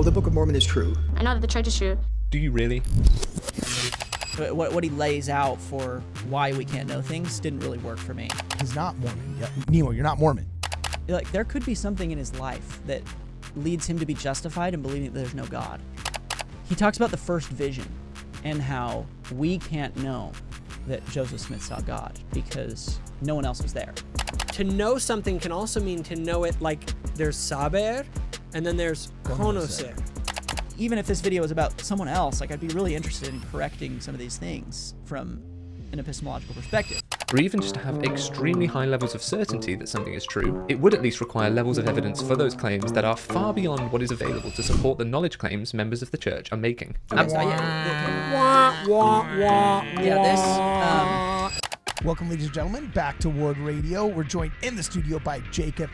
know the Book of Mormon is true. I know that the church is true. Do you really? What he lays out for why we can't know things didn't really work for me. He's not Mormon. Yeah, Nemo, you're not Mormon. Like, there could be something in his life that leads him to be justified in believing that there's no God. He talks about the first vision and how we can't know that Joseph Smith saw God because no one else was there. To know something can also mean to know it like there's saber and then there's conocer. Even if this video is about someone else, like, I'd be really interested in correcting some of these things from an epistemological perspective. Or even just to have extremely high levels of certainty that something is true, it would at least require levels of evidence for those claims that are far beyond what is available to support the knowledge claims members of the church are making. Welcome, ladies and gentlemen, back to Ward Radio. We're joined in the studio by Jacob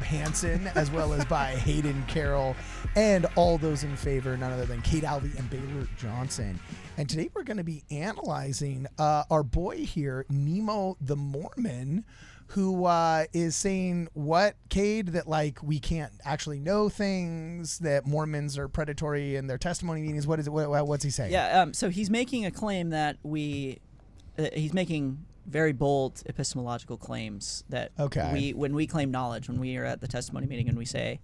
Hansen, as well as by Hayden Carroll, and all those in favor, none other than Kate Alvey and Baylor Johnson. And today we're going to be analyzing our boy here, Nemo the Mormon, who is saying what, Cade, that like we can't actually know things, that Mormons are predatory in their testimony meetings. What is it? What's he saying? Yeah, so he's making a claim that he's making very bold epistemological claims that when we claim knowledge, when we are at the testimony meeting and we say,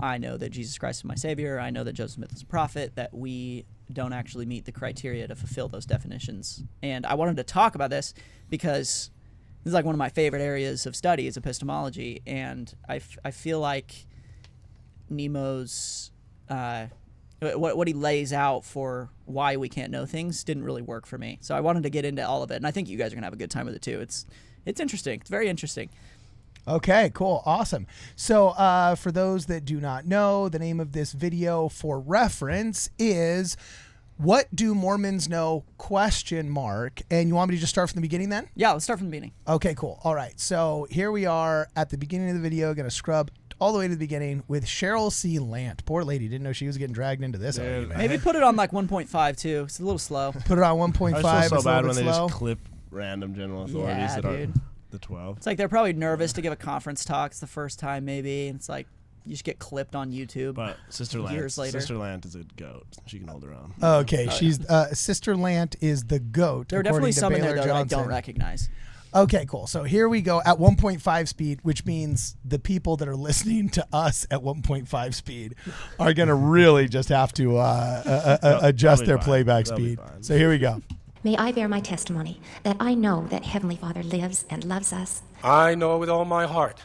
I know that Jesus Christ is my Savior, I know that Joseph Smith is a prophet, that we don't actually meet the criteria to fulfill those definitions. And I wanted to talk about this because this is like one of my favorite areas of study is epistemology, and I feel like Nemo's what he lays out for why we can't know things didn't really work for me. So I wanted to get into all of it, and I think you guys are gonna have a good time with it too. It's interesting. It's very interesting. Okay, cool. Awesome. So for those that do not know, the name of this video for reference is What Do Mormons Know? ? And you want me to just start from the beginning then? Yeah, let's start from the beginning. Okay, cool. All right. So here we are at the beginning of the video, going to scrub all the way to the beginning with Cheryl C. Lant. Poor lady, didn't know she was getting dragged into this argument. Maybe put it on like 1.5 too. It's a little slow. Put it on 1.5. I feel so bad when they just clip random general authorities that dude. are the 12. It's like they're probably nervous to give a conference talk. It's the first time maybe. And it's like you just get clipped on YouTube. But Sister Lant, years later. Sister Lant is a goat. She can hold her own. Okay, she's Sister Lant is the goat. There are definitely some in there Baylor that I Johnson. don't recognize. Okay, cool. So here we go at 1.5 speed, which means the people that are listening to us at 1.5 speed are going to really just have to adjust their playback speed. So here we go. May I bear my testimony that I know that Heavenly Father lives and loves us. I know with all my heart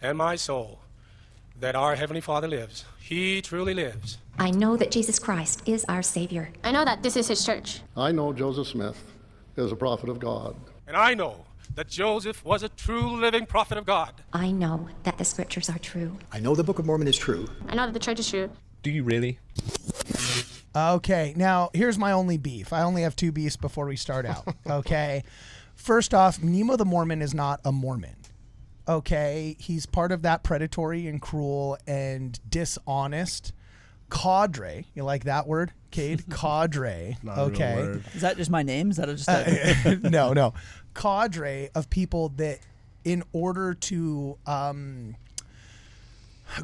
and my soul that our Heavenly Father lives. He truly lives. I know that Jesus Christ is our Savior. I know that this is his church. I know Joseph Smith is a prophet of God. And I know that Joseph was a true living prophet of God. I know that the scriptures are true. I know the Book of Mormon is true. I know that the church is true. Do you really? Okay, now here's my only beef. I only have two beefs before we start out. Okay, first off, Nemo the Mormon is not a Mormon. Okay, he's part of that predatory and cruel and dishonest cadre. You like that word, Cade? Cadre. Not a real word. Is that just my name? Is that just a... No. Cadre of people that in order to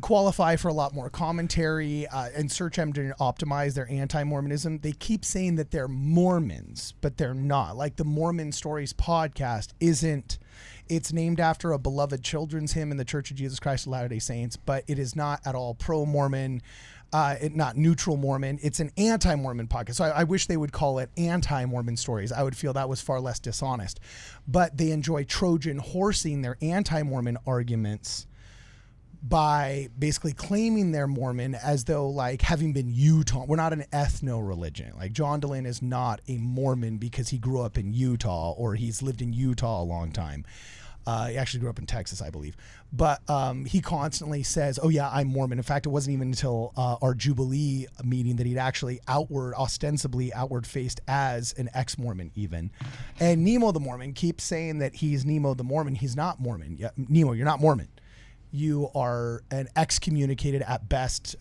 qualify for a lot more commentary and search engine optimize their anti-Mormonism, they keep saying that they're Mormons, but they're not. Like the Mormon Stories podcast isn't, it's named after a beloved children's hymn in the Church of Jesus Christ of Latter-day Saints, but it is not at all pro-Mormon, not neutral Mormon. It's an anti-Mormon podcast. So I wish they would call it anti-Mormon Stories. I would feel that was far less dishonest. But they enjoy Trojan horsing their anti-Mormon arguments by basically claiming they're Mormon as though like having been Utah. We're not an ethno-religion. Like John Dehlin is not a Mormon because he grew up in Utah or he's lived in Utah a long time. He actually grew up in Texas, I believe. But he constantly says, oh yeah, I'm Mormon. In fact, it wasn't even until our Jubilee meeting that he'd actually ostensibly outward faced as an ex-Mormon even. And Nemo the Mormon keeps saying that he's Nemo the Mormon. He's not Mormon. Yeah, Nemo, you're not Mormon. You are an excommunicated at best,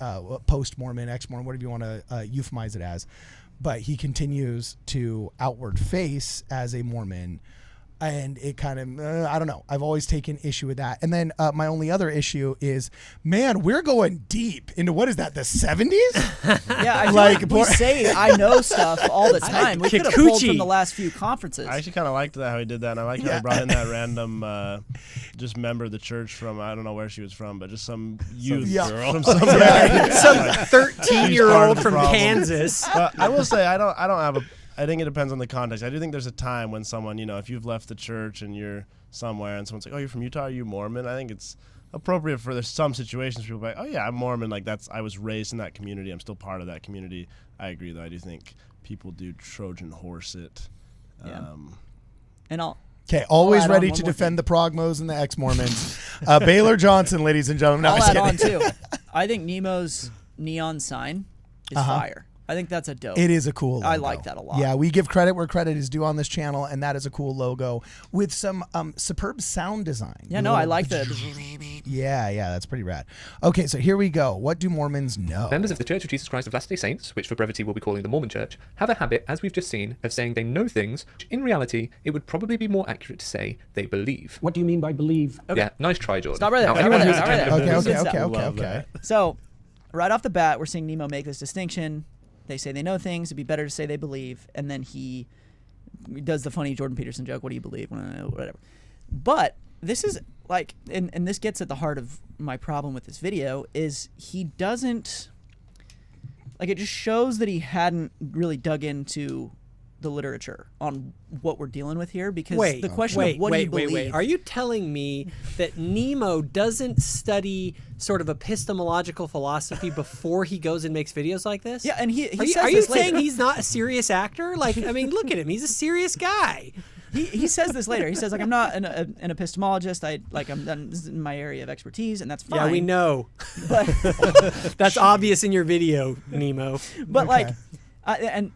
post-Mormon, ex-Mormon, whatever you want to euphemize it as. But he continues to outward face as a Mormon. And it kind of, I don't know. I've always taken issue with that. And then my only other issue is, man, we're going deep into, what is that, the 70s? Yeah, I feel like we say I know stuff all the time. We could have pulled from the last few conferences. I actually kind of liked that how he did that, and I like how he brought in that random just member of the church from, I don't know where she was from, but just some youth girl from somewhere. Some 13-year-old from Kansas. I will say I think it depends on the context. I do think there's a time when someone, if you've left the church and you're somewhere and someone's like, oh, you're from Utah, are you Mormon? I think it's appropriate for there's some situations people are like, oh yeah, I'm Mormon. Like I was raised in that community. I'm still part of that community. I agree though. I do think people do Trojan horse it. And Okay, always ready to defend the Progmos and the Ex-Mormons. Baylor Johnson, ladies and gentlemen. No, I'll add on too. I think Nemo's neon sign is fire. I think that's a dope. It is a cool logo. I like that a lot. Yeah, we give credit where credit is due on this channel, and that is a cool logo with some superb sound design. Yeah, no, I like the... Yeah, that's pretty rad. Okay, so here we go. What do Mormons know? Members of the Church of Jesus Christ of Latter-day Saints, which for brevity we'll be calling the Mormon Church, have a habit, as we've just seen, of saying they know things, which in reality, it would probably be more accurate to say they believe. What do you mean by believe? Okay. Yeah, nice try, Jordan. Stop right there. Okay. So, right off the bat, we're seeing Nemo make this distinction. They say they know things. It'd be better to say they believe. And then he does the funny Jordan Peterson joke. What do you believe? Whatever. But this is like, and this gets at the heart of my problem with this video, is he doesn't, like, it just shows that he hadn't really dug into the literature on what we're dealing with here, because the question of what do you believe. Are you telling me that Nemo doesn't study sort of epistemological philosophy before he goes and makes videos like this? Yeah, and he are you saying he's not a serious actor? Like, I mean, look at him. He's a serious guy. He says this later. He says, like, I'm not an epistemologist. This is my area of expertise, and that's fine. Yeah, we know. But that's obvious in your video, Nemo. But like, and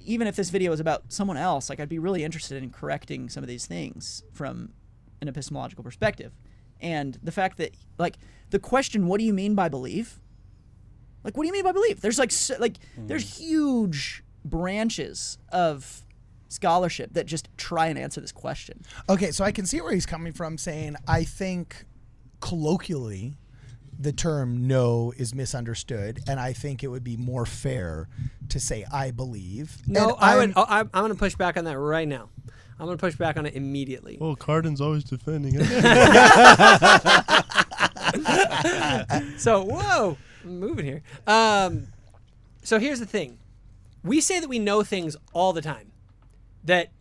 even if this video is about someone else, like, I'd be really interested in correcting some of these things from an epistemological perspective. And the fact that, like, the question, what do you mean by believe? Like, what do you mean by believe? There's there's huge branches of scholarship that just try and answer this question. Okay, so I can see where he's coming from, saying, I think colloquially the term know is misunderstood, and I think it would be more fair to say I believe. No, I'm going to push back on that right now. I'm going to push back on it immediately. Well, Cardin's always defending it. So, whoa, I'm moving here. So here's the thing. We say that we know things all the time. That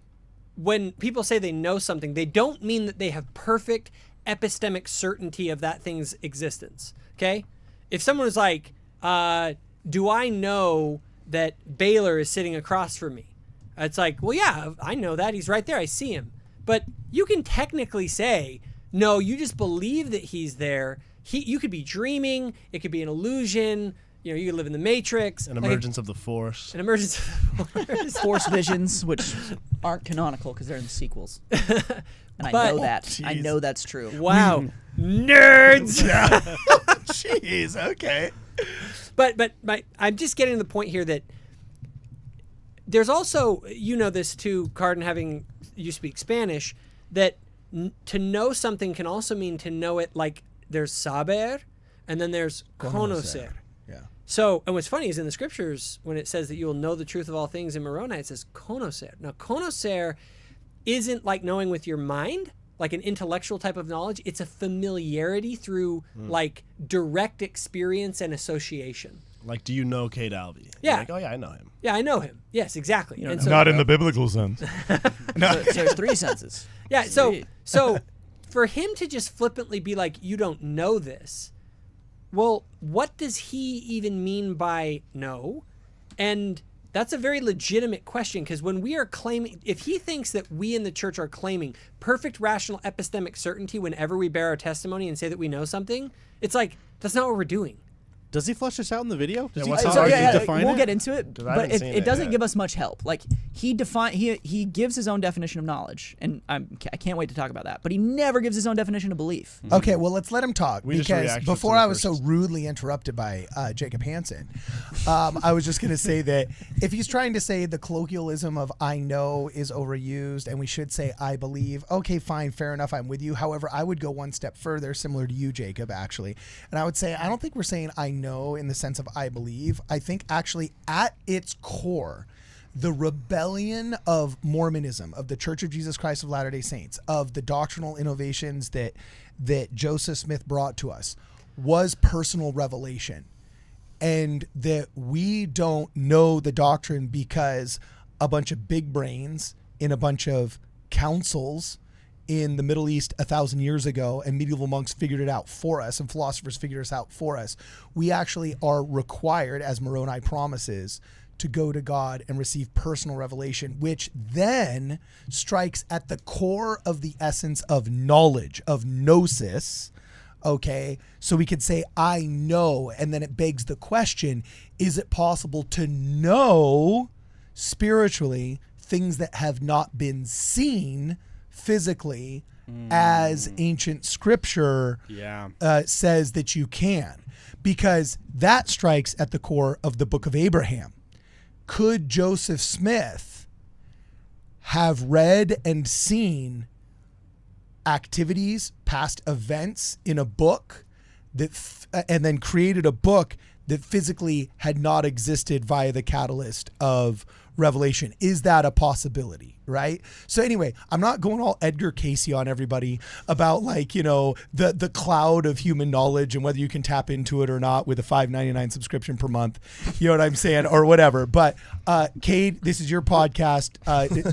when people say they know something, they don't mean that they have perfect epistemic certainty of that thing's existence. Okay? If someone was like, do I know that Baylor is sitting across from me? It's like, well, yeah, I know that. He's right there. I see him. But you can technically say, no, you just believe that he's there. You could be dreaming. It could be an illusion. You know, you could live in the Matrix. An emergence of the Force. An emergence of the Force. Force visions, which aren't canonical because they're in the sequels. And I know that. I know that's true. Wow. Nerds! Jeez, okay. But I'm just getting to the point here that there's also, you know this too, Cardin, having you speak Spanish, that to know something can also mean to know it, like there's saber and then there's conocer. Yeah. So, and what's funny is in the scriptures, when it says that you will know the truth of all things in Moroni, it says conocer. Now, conocer isn't like knowing with your mind, like an intellectual type of knowledge. It's a familiarity through like direct experience and association. Like, do you know Kate Alvey? Yeah. You're like, oh yeah, I know him. Yeah, I know him. Yes, exactly. And so, not in the biblical sense. No. So there's three senses. Yeah. So for him to just flippantly be like, you don't know this. Well, what does he even mean by no? And that's a very legitimate question, because when we are claiming, if he thinks that we in the church are claiming perfect rational epistemic certainty whenever we bear our testimony and say that we know something, it's like, that's not what we're doing. Does he flesh this out in the video? Does he define it? We'll get into it, but it doesn't yet. give us much help. Like he gives his own definition of knowledge, and I can't wait to talk about that. But he never gives his own definition of belief. Okay, well, let's let him talk because before I was so first. rudely interrupted by Jacob Hansen, I was just going to say that if he's trying to say the colloquialism of "I know" is overused and we should say "I believe," okay, fine, fair enough, I'm with you. However, I would go one step further, similar to you, Jacob, actually, and I would say I don't think we're saying "I know" in the sense of "I believe." I think actually at its core, the rebellion of Mormonism, of the Church of Jesus Christ of Latter-day Saints, of the doctrinal innovations that Joseph Smith brought to us, was personal revelation. And that we don't know the doctrine because a bunch of big brains in a bunch of councils in the Middle East 1,000 years ago, and medieval monks figured it out for us, and philosophers figured us out for us. We actually are required, as Moroni promises, to go to God and receive personal revelation, which then strikes at the core of the essence of knowledge, of gnosis. Okay, so we could say, I know, and then it begs the question, is it possible to know spiritually things that have not been seen physically as ancient scripture says that you can? Because that strikes at the core of the Book of Abraham. Could Joseph Smith have read and seen activities, past events in a book and then created a book that physically had not existed via the catalyst of revelation? Is that a possibility, right? So anyway, I'm not going all Edgar Casey on everybody about the cloud of human knowledge and whether you can tap into it or not with a $5.99 subscription per month, you know what I'm saying, or whatever. But Cade, this is your podcast.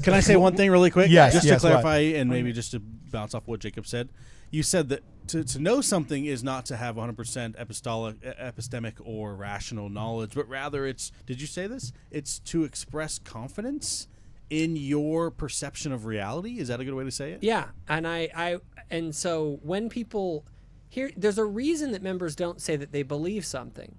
Can I say one thing really quick? Yes. Just to clarify and maybe just to bounce off what Jacob said. You said that to know something is not to have 100% epistemic or rational knowledge, but rather it's, did you say this? It's to express confidence in your perception of reality. Is that a good way to say it? Yeah, and so when people there's a reason that members don't say that they believe something.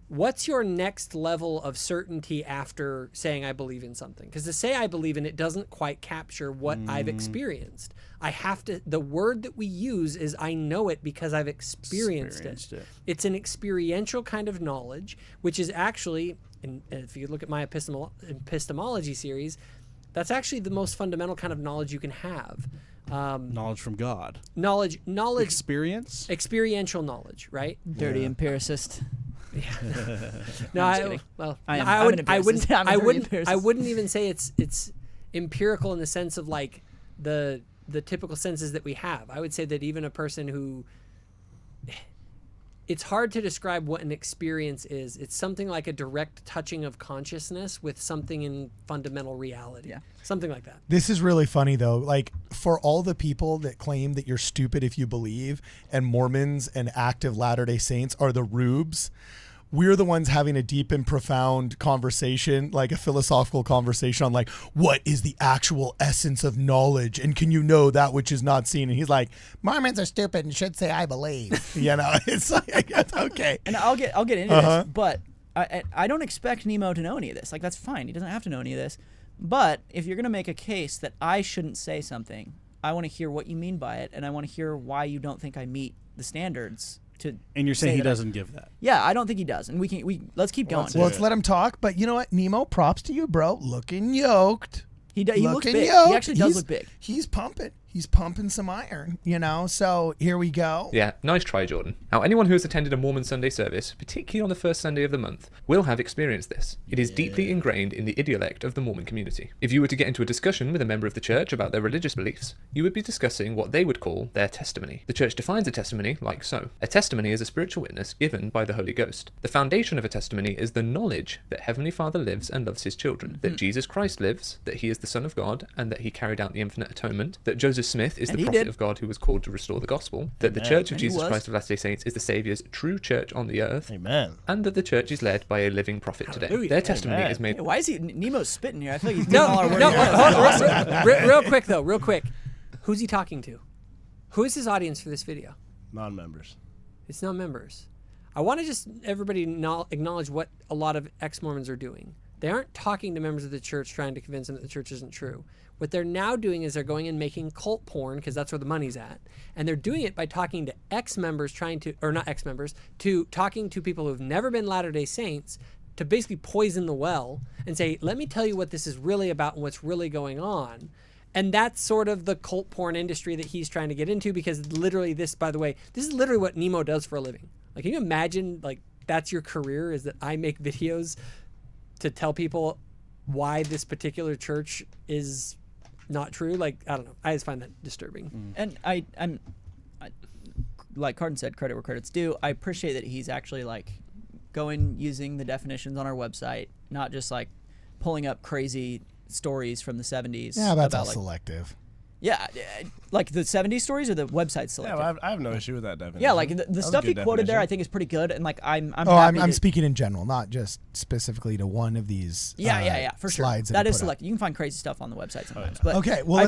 What's your next level of certainty after saying I believe in something? Because to say I believe in it doesn't quite capture what I've experienced. The word that we use is I know it because I've experienced it. It's an experiential kind of knowledge, which is actually, and if you look at my epistemology series, that's actually the most fundamental kind of knowledge you can have. Knowledge from God. Knowledge. Experience? Experiential knowledge, right? Dirty empiricist. Yeah. No, I wouldn't even say it's empirical in the sense of like the typical senses that we have. I would say that even a person who, it's hard to describe what an experience is. It's something like a direct touching of consciousness with something in fundamental reality. Yeah. Something like that. This is really funny though. Like for all the people that claim that you're stupid if you believe, and Mormons and active Latter-day Saints are the rubes, we're the ones having a deep and profound conversation, like a philosophical conversation on like, what is the actual essence of knowledge? And can you know that which is not seen? And he's like, Mormons are stupid and should say, I believe, it's like, okay. And I'll get into this, but I don't expect Nemo to know any of this. Like, that's fine. He doesn't have to know any of this. But if you're going to make a case that I shouldn't say something, I want to hear what you mean by it. And I want to hear why you don't think I meet the standards. And you're saying he doesn't give that? Yeah, I don't think he does, and let's keep going. Well, let's let him talk. But you know what, Nemo? Props to you, bro. Looking yoked. He looks big. Yoked. He actually does look big. He's pumping. He's pumping some iron. So here we go. Yeah, nice try, Jordan. Now, anyone who has attended a Mormon Sunday service, particularly on the first Sunday of the month, will have experienced this. It is deeply ingrained in the idiolect of the Mormon community. If you were to get into a discussion with a member of the church about their religious beliefs, you would be discussing what they would call their testimony. The church defines a testimony like so. A testimony is a spiritual witness given by the Holy Ghost. The foundation of a testimony is the knowledge that Heavenly Father lives and loves his children, that Jesus Christ lives, that he is the Son of God, and that he carried out the infinite atonement, that Joseph Smith is the prophet of God who was called to restore the gospel, that the Church of Jesus Christ of Latter-day Saints is the Saviour's true church on the earth, Amen, and that the church is led by a living prophet today. Their testimony is made... Hey, why is Nemo's spitting here? I feel like he's getting all our words. Real quick. Who's he talking to? Who is his audience for this video? Non-members. It's non-members. I want to just everybody acknowledge what a lot of ex-Mormons are doing. They aren't talking to members of the church trying to convince them that the church isn't true. What they're now doing is they're going and making cult porn, because that's where the money's at. And they're doing it by talking to ex-members talking to people who've never been Latter-day Saints to basically poison the well and say, let me tell you what this is really about and what's really going on. And that's sort of the cult porn industry that he's trying to get into, because literally this, by the way, this is literally what Nemo does for a living. Like, can you imagine, like, that's your career, is that I make videos to tell people why this particular church is not true? Like, I don't know. I just find that disturbing. And I'm like Cardin said, credit where credit's due. I appreciate that he's actually like going using the definitions on our website, not just like pulling up crazy stories from the 70s. Yeah, that's all like, selective. Yeah, like the 70s stories or the website selective? Yeah, well, I have no issue with that definition. Yeah, like the stuff he quoted there I think is pretty good, and like I'm speaking in general, not just specifically to one of these yeah, for sure. Slides that is selective. You can find crazy stuff on the website sometimes. Oh, yeah. But okay, well,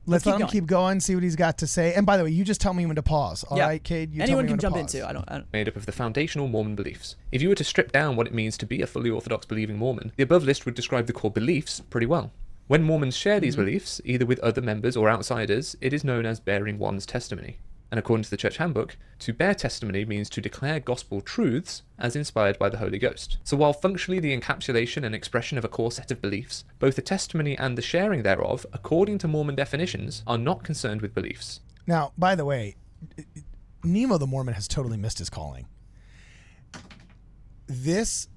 let's let him keep going, see what he's got to say. And by the way, you just tell me when to pause. All right, Cade? Anyone can jump in too. I don't. Made up of the foundational Mormon beliefs. If you were to strip down what it means to be a fully orthodox believing Mormon, the above list would describe the core beliefs pretty well. When Mormons share these beliefs, either with other members or outsiders, it is known as bearing one's testimony. And according to the Church Handbook, to bear testimony means to declare gospel truths as inspired by the Holy Ghost. So while functionally the encapsulation and expression of a core set of beliefs, both the testimony and the sharing thereof, according to Mormon definitions, are not concerned with beliefs. Now, by the way, Nemo the Mormon has totally missed his calling. This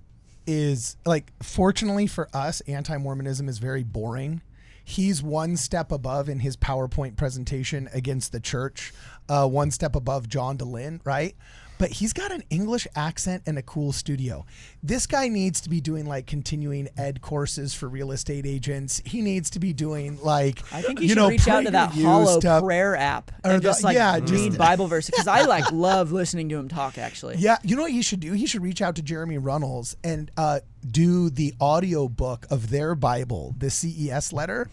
is like, fortunately for us, anti-Mormonism is very boring. He's one step above in his PowerPoint presentation against the church, one step above John DeLynn, right? But he's got an English accent and a cool studio. This guy needs to be doing like continuing ed courses for real estate agents. He needs to be doing like, I think you should reach out to that Hollow Prayer app and just read Bible verses, because I like love listening to him talk, actually. Yeah, you know what he should do? He should reach out to Jeremy Runnels and do the audio book of their Bible, the CES letter.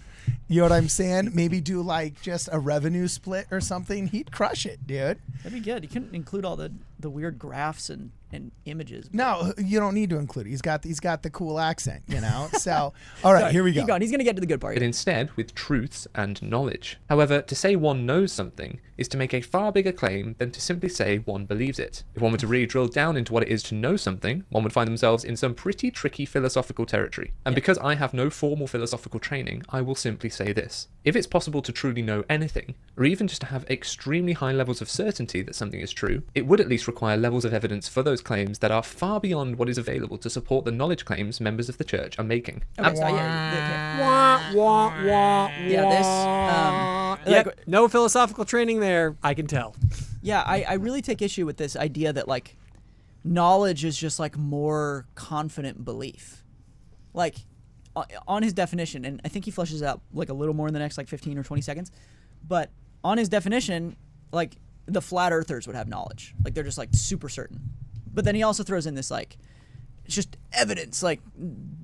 You know what I'm saying? Maybe do like just a revenue split or something. He'd crush it, dude. That'd be good. He couldn't include all the weird graphs and images. No, you don't need to include it. He's got the cool accent, you know? So, all right, here we go. Keep going. He's going to get to the good part. But instead with truths and knowledge. However, to say one knows something is to make a far bigger claim than to simply say one believes it. If one were to really drill down into what it is to know something, one would find themselves in some pretty tricky philosophical territory. And because I have no formal philosophical training, I will simply say this. If it's possible to truly know anything, or even just to have extremely high levels of certainty that something is true, it would at least require levels of evidence for those claims that are far beyond what is available to support the knowledge claims members of the church are making. Okay, so no philosophical training there, I can tell. Yeah, I really take issue with this idea that like knowledge is just like more confident belief. Like on his definition, and I think he fleshes out like a little more in the next like 15 or 20 seconds, but on his definition, like the flat earthers would have knowledge. Like they're just like super certain. But then he also throws in this like, it's just evidence. Like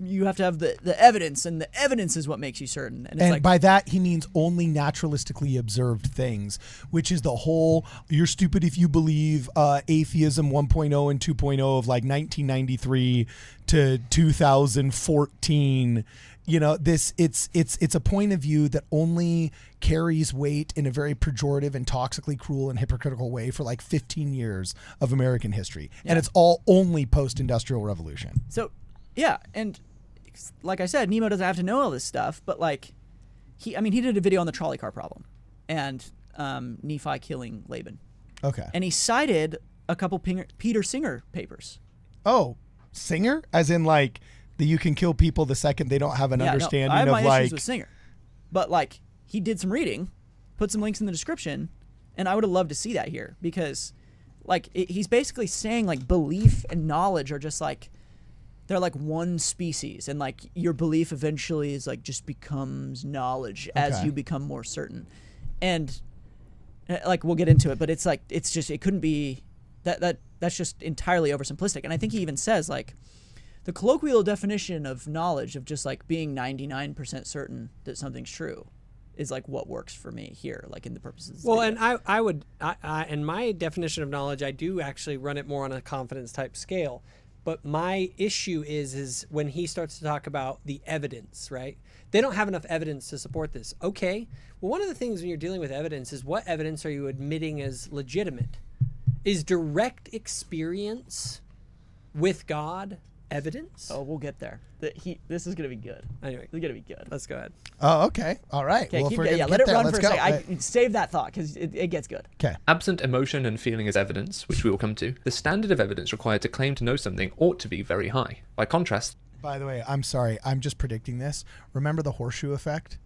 you have to have the evidence, and the evidence is what makes you certain. And, it's like, by that he means only naturalistically observed things, which is the whole "you're stupid if you believe" atheism 1.0 and 2.0 of like 1993 to 2014. You know, it's a point of view that only carries weight in a very pejorative and toxically cruel and hypocritical way for like 15 years of American history. Yeah. And it's all only post-industrial revolution. So, yeah, and like I said, Nemo doesn't have to know all this stuff, but like he did a video on the trolley car problem and Nephi killing Laban. Okay. And he cited a couple Peter Singer papers. Oh, Singer? As in like that you can kill people the second they don't have an understanding I have of my like... issues with Singer. But like he did some reading, put some links in the description, and I would have loved to see that here, because like he's basically saying like belief and knowledge are just like, they're like one species, and like your belief eventually is like just becomes knowledge as you become more certain. And like we'll get into it, but it's like it couldn't be that's just entirely oversimplistic. And I think he even says like the colloquial definition of knowledge of just like being 99% certain that something's true is like what works for me here, like in the purposes of this Well, video. and I would, and my definition of knowledge, I do actually run it more on a confidence type scale. But my issue is when he starts to talk about the evidence, right? They don't have enough evidence to support this. Okay. Well, one of the things when you're dealing with evidence is what evidence are you admitting as legitimate? Is direct experience with God evidence? Oh, we'll get there. This is going to be good. Anyway, it's going to be good. Let's go ahead. Oh, okay. All right. Okay, well, if we're yeah, gonna let get it there, run let's for a go. second. Save that thought because it gets good. Okay. Absent emotion and feeling as evidence, which we will come to, the standard of evidence required to claim to know something ought to be very high. By contrast, By the way, I'm sorry. I'm just predicting this. Remember the horseshoe effect,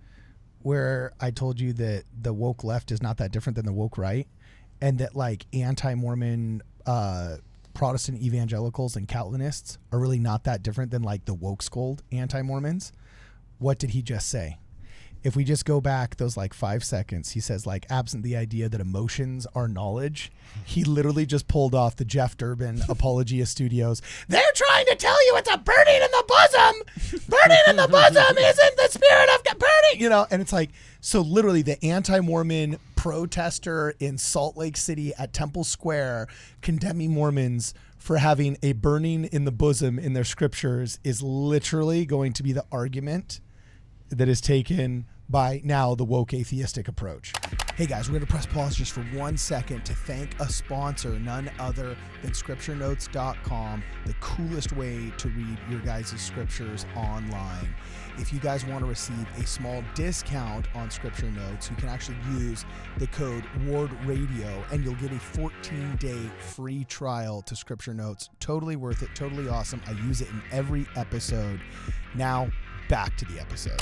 where I told you that the woke left is not that different than the woke right, and that like anti-Mormon Protestant evangelicals and Calvinists are really not that different than like the woke scold anti-Mormons. What did he just say? If we just go back those like 5 seconds, he says like absent the idea that emotions are knowledge, he literally just pulled off the Jeff Durbin Apologia Studios. They're trying to tell you it's a burning in the bosom. Burning in the bosom isn't the spirit of God. Burning, you know, and it's like, so literally the anti-Mormon protester in Salt Lake City at Temple Square condemning Mormons for having a burning in the bosom in their scriptures is literally going to be the argument that is taken by now the woke atheistic approach. Hey guys, we're going to press pause just for 1 second to thank a sponsor, none other than scripturenotes.com, the coolest way to read your guys' scriptures online. If you guys want to receive a small discount on Scripture Notes, you can actually use the code WARDRADIO and you'll get a 14-day free trial to Scripture Notes. Totally worth it, totally awesome. I use it in every episode. Now, back to the episode.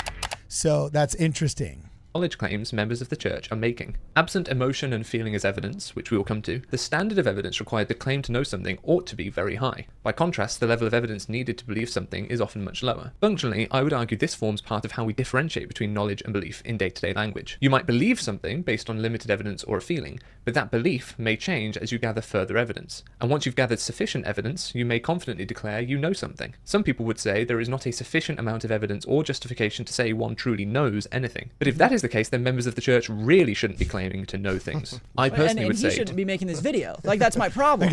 So that's interesting. Knowledge claims members of the church are making. Absent emotion and feeling as evidence, which we will come to, the standard of evidence required to claim to know something ought to be very high. By contrast, the level of evidence needed to believe something is often much lower. Functionally, I would argue this forms part of how we differentiate between knowledge and belief in day-to-day language. You might believe something based on limited evidence or a feeling, but that belief may change as you gather further evidence. And once you've gathered sufficient evidence, you may confidently declare you know something. Some people would say there is not a sufficient amount of evidence or justification to say one truly knows anything. But if that is the case, then members of the church really shouldn't be claiming to know things. I personally would say he shouldn't be making this video. Like, that's my problem.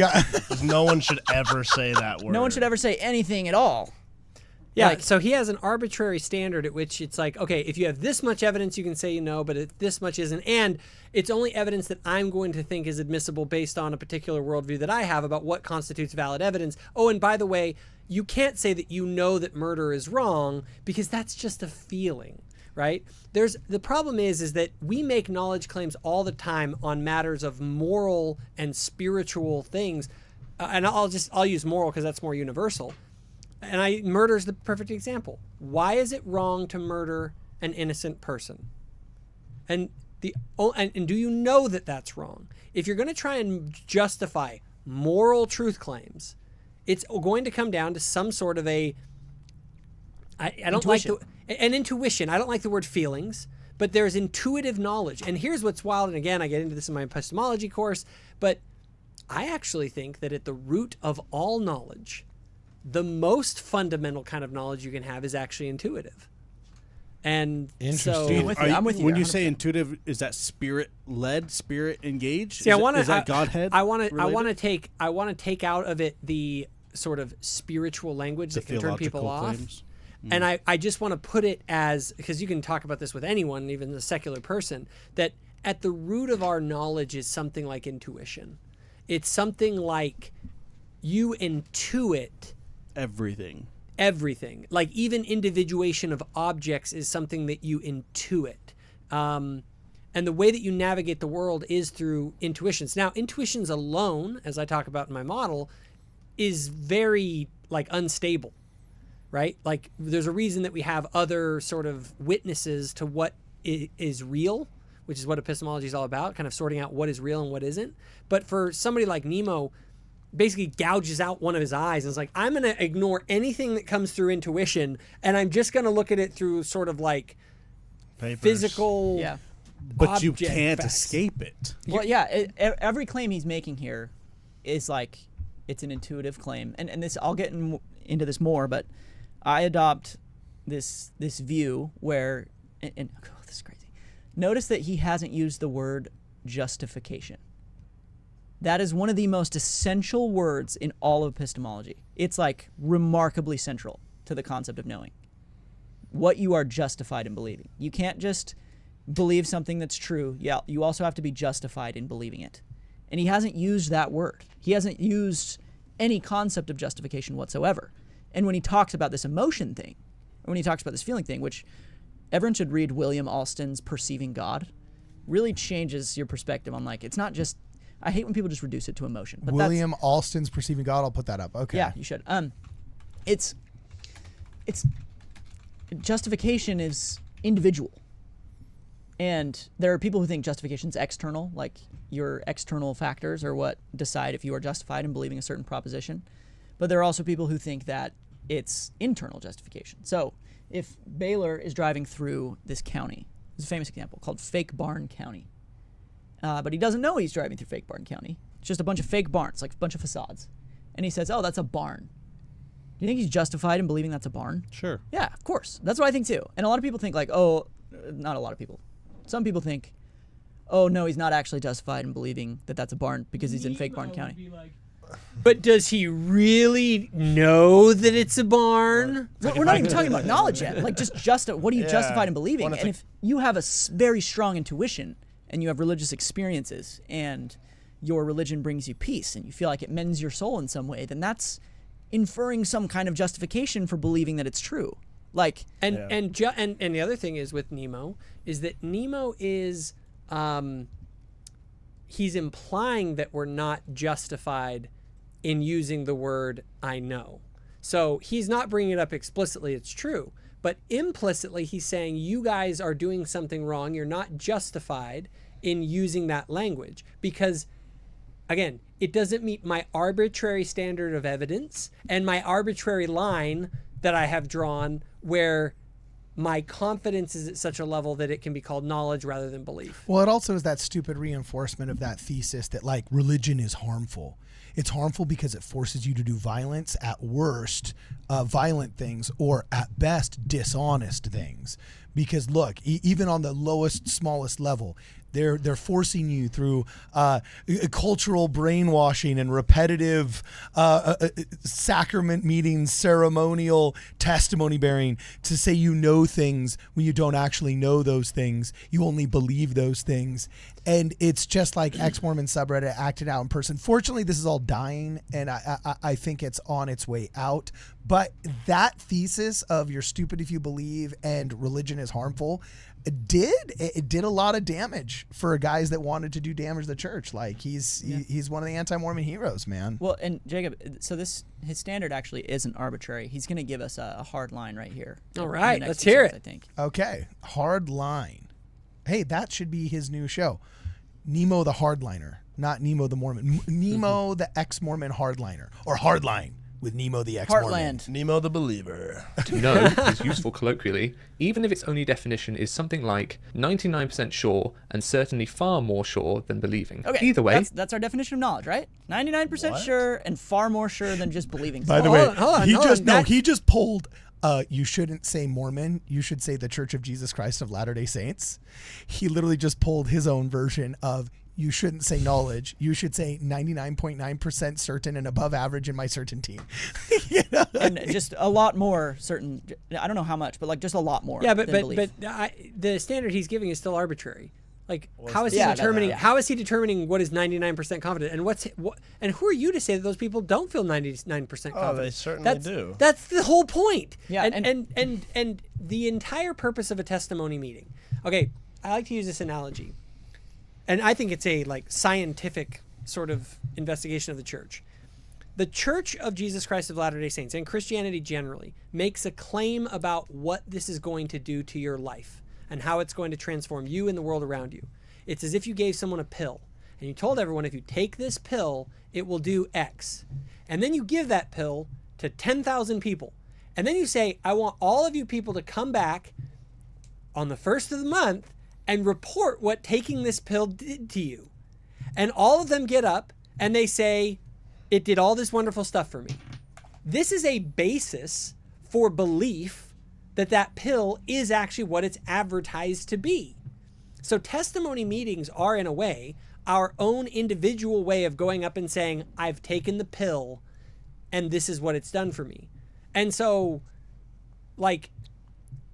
No one should ever say that word. No one should ever say anything at all. Yeah, Like, so he has an arbitrary standard at which it's like, okay, if you have this much evidence, you can say you know, but if this much isn't. And it's only evidence that I'm going to think is admissible based on a particular worldview that I have about what constitutes valid evidence. Oh, and by the way, you can't say that you know that murder is wrong because that's just a feeling, right? The problem is that we make knowledge claims all the time on matters of moral and spiritual things. And I'll use moral because that's more universal. And murder is the perfect example. Why is it wrong to murder an innocent person? And do you know that that's wrong? If you're going to try and justify moral truth claims, it's going to come down to some sort of I don't like an intuition. I don't like the word feelings, but there's intuitive knowledge. And here's what's wild. And again, I get into this in my epistemology course, but I actually think that at the root of all knowledge, the most fundamental kind of knowledge you can have is actually intuitive. And so I'm with you. When you say intuitive, is that spirit-led, spirit-engaged? See, is that Godhead? I want to take out of it the sort of spiritual language that can turn people off. And I just want to put it as, because you can talk about this with anyone, even a secular person, that at the root of our knowledge is something like intuition. It's something like you intuit everything. Like even individuation of objects is something that you intuit. And the way that you navigate the world is through intuitions. Now, intuitions alone, as I talk about in my model, is very like unstable, right? Like there's a reason that we have other sort of witnesses to what is real, which is what epistemology is all about, kind of sorting out what is real and what isn't. But for somebody like Nemo, basically gouges out one of his eyes and is like, I'm going to ignore anything that comes through intuition, and I'm just going to look at it through sort of like physical. Yeah. But you can't escape it. Well, yeah. Every claim he's making here is like, it's an intuitive claim. And this, I'll get into this more, but I adopt this view where, and oh, this is crazy. Notice that he hasn't used the word justification. That is one of the most essential words in all of epistemology. It's like remarkably central to the concept of knowing. What you are justified in believing. You can't just believe something that's true. Yeah, you also have to be justified in believing it. And he hasn't used that word. He hasn't used any concept of justification whatsoever. And when he talks about this emotion thing, or when he talks about this feeling thing, which everyone should read William Alston's Perceiving God, really changes your perspective on, like, it's not just, I hate when people just reduce it to emotion. But William Alston's Perceiving God, I'll put that up. Okay. Yeah, you should. It's justification is individual. And there are people who think justification is external, like your external factors are what decide if you are justified in believing a certain proposition. But there are also people who think that it's internal justification. So if Baylor is driving through this county, there's a famous example called Fake Barn County. But he doesn't know he's driving through Fake Barn County. It's just a bunch of fake barns, like a bunch of facades. And he says, oh, that's a barn. Do you think he's justified in believing that's a barn? Sure. Yeah, of course. That's what I think too. And a lot of people think like, oh, not a lot of people. Some people think, oh, no, he's not actually justified in believing that that's a barn because he's in Fake Barn County. But does he really know that it's a barn? We're not even talking about knowledge yet. Like, just what are you justified in believing? And if you have a very strong intuition and you have religious experiences and your religion brings you peace and you feel like it mends your soul in some way, then that's inferring some kind of justification for believing that it's true. Like, and the other thing is with Nemo is that Nemo is he's implying that we're not justified in using the word I know. So he's not bringing it up explicitly, it's true, but implicitly he's saying you guys are doing something wrong. You're not justified in using that language because, again, it doesn't meet my arbitrary standard of evidence and my arbitrary line that I have drawn where my confidence is at such a level that it can be called knowledge rather than belief. Well, it also is that stupid reinforcement of that thesis that, like, religion is harmful. It's harmful because it forces you to do violence, at worst, violent things, or at best, dishonest things. Because look, even on the lowest, smallest level, they're forcing you through cultural brainwashing and repetitive sacrament meetings, ceremonial testimony bearing to say you know things when you don't actually know those things. You only believe those things. And it's just like Ex-Mormon subreddit acted out in person. Fortunately, this is all dying, and I think it's on its way out. But that thesis of you're stupid if you believe and religion is harmful, it did a lot of damage for guys that wanted to do damage to the church. Like he's one of the anti-Mormon heroes, man. Well, and Jacob, so his standard actually isn't arbitrary. He's going to give us a hard line right here. All right, let's hear it. I think. Okay, hard line. Hey, that should be his new show. Nemo the Hardliner, not Nemo the Mormon. Nemo the Ex-Mormon Hardliner, or Hardline with Nemo the Ex-Mormon. Heartland. Nemo the Believer. To know is useful colloquially, even if its only definition is something like 99% sure and certainly far more sure than believing. Okay, either way, that's our definition of knowledge, right? 99% sure and far more sure than just believing. By the way, he just pulled. You shouldn't say Mormon. You should say the Church of Jesus Christ of Latter-day Saints. He literally just pulled his own version of you shouldn't say knowledge. You should say 99.9% certain and above average in my certainty. You know? And just a lot more certain. I don't know how much, but like just a lot more. Yeah, but the standard he's giving is still arbitrary. Like, how is he determining? How is he determining what is 99% confident, and and who are you to say that those people don't feel 99% confident? Oh, they certainly do. That's the whole point. Yeah, and the entire purpose of a testimony meeting. Okay, I like to use this analogy, and I think it's a scientific sort of investigation of the church. The Church of Jesus Christ of Latter-day Saints and Christianity generally makes a claim about what this is going to do to your life and how it's going to transform you and the world around you. It's as if you gave someone a pill and you told everyone, if you take this pill, it will do X. And then you give that pill to 10,000 people. And then you say, I want all of you people to come back on the 1st of the month and report what taking this pill did to you. And all of them get up and they say, it did all this wonderful stuff for me. This is a basis for belief that pill is actually what it's advertised to be. So testimony meetings are, in a way, our own individual way of going up and saying, I've taken the pill and this is what it's done for me. And so, like,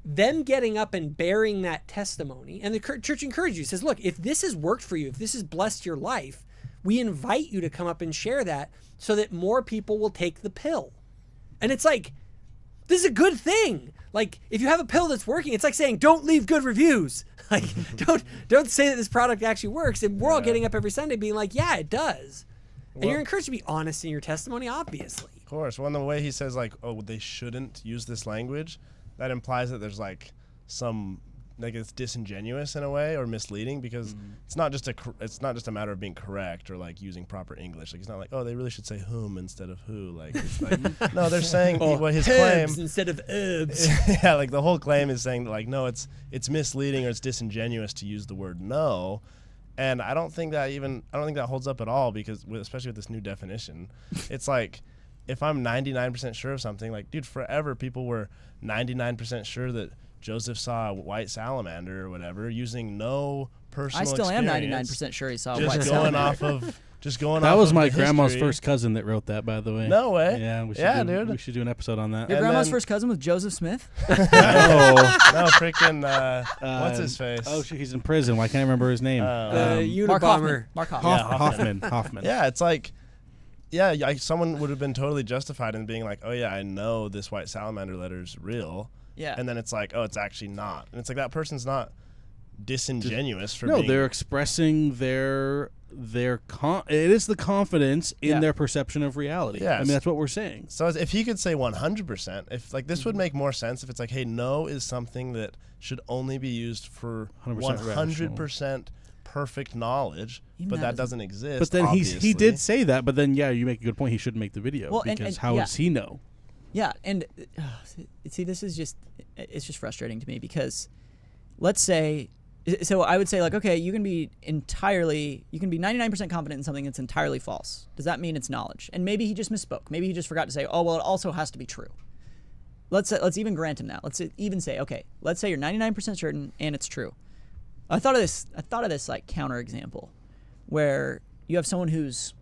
them getting up and bearing that testimony, and the church encourages you, says, look, if this has worked for you, if this has blessed your life, we invite you to come up and share that so that more people will take the pill. And it's like, this is a good thing. Like, if you have a pill that's working, it's like saying, don't leave good reviews. Like, don't say that this product actually works. And we're all getting up every Sunday being like, yeah, it does. And you're encouraged to be honest in your testimony, obviously. Of course. Well, the way he says, like, oh, they shouldn't use this language, that implies that there's, like, some, like, it's disingenuous in a way or misleading, because it's not just a matter of being correct or, like, using proper English. Like, it's not like, oh, they really should say whom instead of who. Like, it's like no, they're saying what his claim instead of herbs. Yeah, like the whole claim is saying that, like, no, it's misleading or it's disingenuous to use the word no. And I don't think that holds up at all, because especially with this new definition, it's like, if I'm 99% sure of something, like, dude, forever people were 99% sure that Joseph saw a white salamander or whatever, using no personal experience. I still am 99% sure he saw a white salamander. That was my grandma's first cousin that wrote that, by the way. No way. Yeah, dude. We should do an episode on that. Your grandma's first cousin was Joseph Smith? No, freaking what's his face? Oh, he's in prison. Why can't I remember his name? Mark Hoffman. Hoffman. Yeah, it's like, someone would have been totally justified in being like, oh yeah, I know this white salamander letter's real. Yeah. And then it's like, oh, it's actually not. And it's like, that person's not disingenuous for being... No, they're expressing it is the confidence in their perception of reality. Yeah. I mean, that's what we're saying. So if he could say 100%, if, like, this would make more sense if it's like, hey, no is something that should only be used for 100% perfect knowledge, but that doesn't exist. But then he did say that, but then, you make a good point. He should make the video, because how does he know? Yeah, and see, this is it's just frustrating to me, because let's say, so I would say, like, okay, you can be 99% confident in something that's entirely false. Does that mean it's knowledge? And maybe he just misspoke. Maybe he just forgot to say, oh, well, it also has to be true. Let's even grant him that. Let's even say, okay, let's say you're 99% certain and it's true. I thought of this like counter example where you have someone who's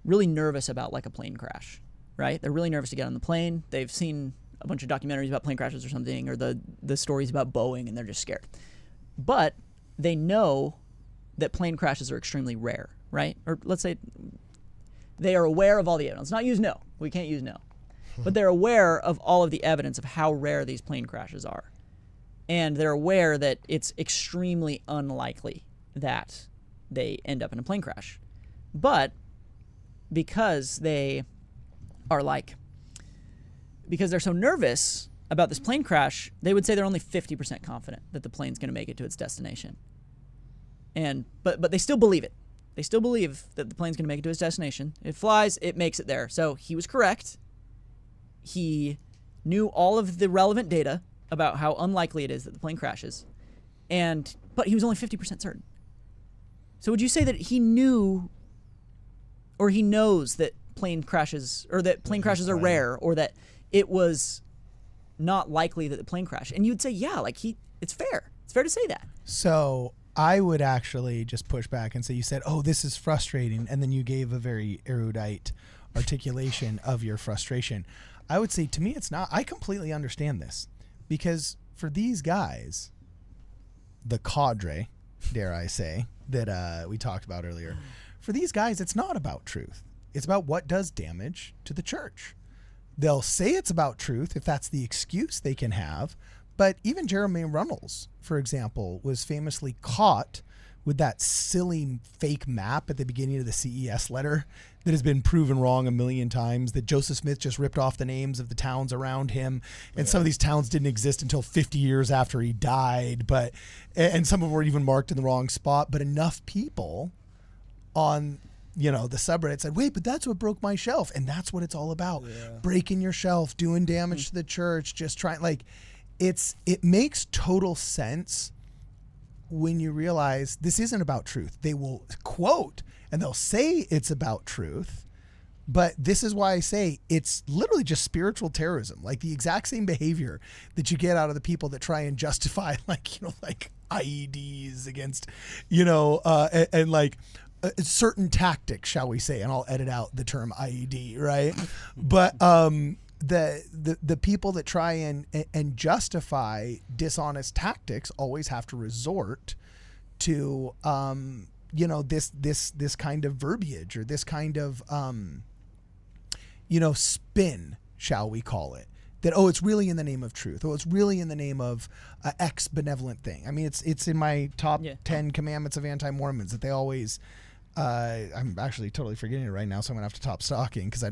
really nervous about, like, a plane crash, right? They're really nervous to get on the plane. They've seen a bunch of documentaries about plane crashes or something, or the stories about Boeing, and they're just scared. But they know that plane crashes are extremely rare, right? Or let's say they are aware of all the evidence. Not use no. We can't use no. But they're aware of all of the evidence of how rare these plane crashes are. And they're aware that it's extremely unlikely that they end up in a plane crash. But because they're so nervous about this plane crash, they would say they're only 50% confident that the plane's going to make it to its destination. But they still believe it. They still believe that the plane's going to make it to its destination. It flies, it makes it there. So he was correct. He knew all of the relevant data about how unlikely it is that the plane crashes. But he was only 50% certain. So would you say that he knew, or he knows that plane crashes are rare, or that it was not likely that the plane crashed? And you'd say, yeah, like, it's fair. It's fair to say that. So I would actually just push back and say, you said, oh, this is frustrating, and then you gave a very erudite articulation of your frustration. I would say, to me, it's not. I completely understand this, because for these guys, the cadre, dare I say, that we talked about earlier, for these guys, it's not about truth. It's about what does damage to the church. They'll say it's about truth if that's the excuse they can have. But even Jeremy Runnels, for example, was famously caught with that silly fake map at the beginning of the CES letter that has been proven wrong a million times, that Joseph Smith just ripped off the names of the towns around him. And some of these towns didn't exist until 50 years after he died. And some of them were even marked in the wrong spot. But enough people on the subreddit said, wait, but that's what broke my shelf. And that's what it's all about. Yeah. Breaking your shelf, doing damage to the church, just trying, like, it makes total sense when you realize this isn't about truth. They will quote and they'll say it's about truth, but this is why I say it's literally just spiritual terrorism, like the exact same behavior that you get out of the people that try and justify, like IEDs, against, and like certain tactics, shall we say, and I'll edit out the term IED, right? But the people that try and justify dishonest tactics always have to resort to this kind of verbiage, or this kind of spin, shall we call it, that it's really in the name of truth, it's really in the name of X benevolent thing. I mean, it's in my top 10 commandments of anti-Mormons that they always I'm actually totally forgetting it right now, so I'm gonna have to stop stalking, because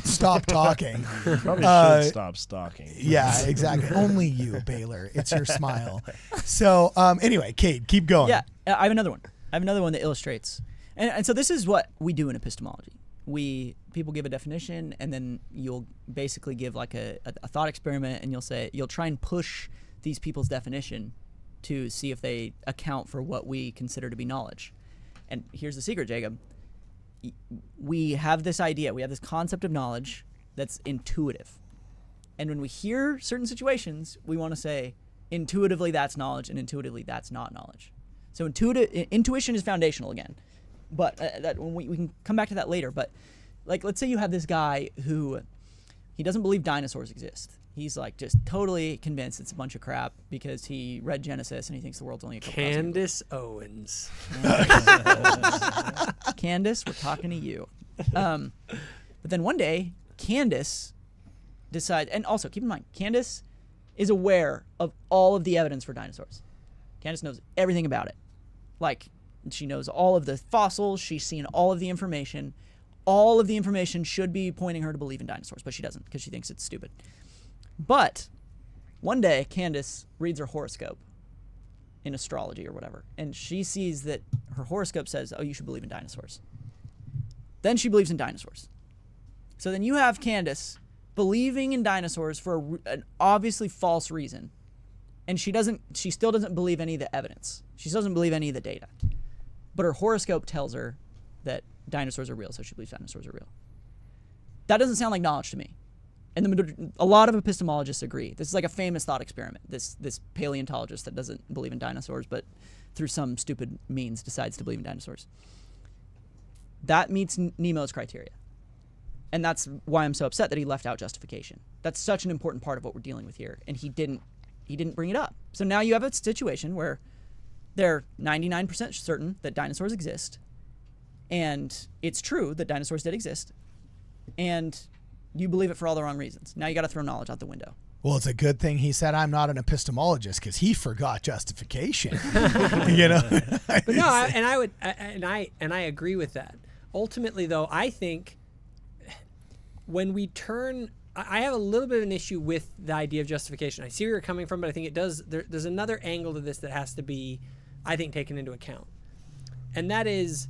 stop talking. Probably should stop stalking. Yeah, exactly. Only you, Baylor. It's your smile. So anyway, Cade, keep going. Yeah, I have another one. That illustrates, and so this is what we do in epistemology. People give a definition, and then you'll basically give like a thought experiment, and you'll try and push these people's definition to see if they account for what we consider to be knowledge. And here's the secret, Jacob. We have this idea, we have this concept of knowledge that's intuitive. And when we hear certain situations, we want to say, intuitively that's knowledge, and intuitively that's not knowledge. So intuition is foundational again. But we can come back to that later. But like, let's say you have this guy who, he doesn't believe dinosaurs exist. He's like just totally convinced it's a bunch of crap because he read Genesis and he thinks the world's only a couple Candace Owens. Candace, we're talking to you. But then one day, Candace decides, and also keep in mind, Candace is aware of all of the evidence for dinosaurs. Candace knows everything about it. Like, she knows all of the fossils, she's seen all of the information. All of the information should be pointing her to believe in dinosaurs, but she doesn't because she thinks it's stupid. But one day, Candace reads her horoscope in astrology or whatever, and she sees that her horoscope says, you should believe in dinosaurs. Then she believes in dinosaurs. So then you have Candace believing in dinosaurs for an obviously false reason, and she still doesn't believe any of the evidence. She still doesn't believe any of the data. But her horoscope tells her that dinosaurs are real, so she believes dinosaurs are real. That doesn't sound like knowledge to me. And a lot of epistemologists agree. This is like a famous thought experiment. This paleontologist that doesn't believe in dinosaurs, but through some stupid means decides to believe in dinosaurs. That meets Nemo's criteria. And that's why I'm so upset that he left out justification. That's such an important part of what we're dealing with here, and he didn't bring it up. So now you have a situation where they're 99% certain that dinosaurs exist, and it's true that dinosaurs did exist, and you believe it for all the wrong reasons. Now you got to throw knowledge out the window. Well, it's a good thing he said I'm not an epistemologist, because he forgot justification. But no, I agree with that. Ultimately, though, I think when we turn, I have a little bit of an issue with the idea of justification. I see where you're coming from, but I think it does. There's another angle to this that has to be, I think, taken into account, and that is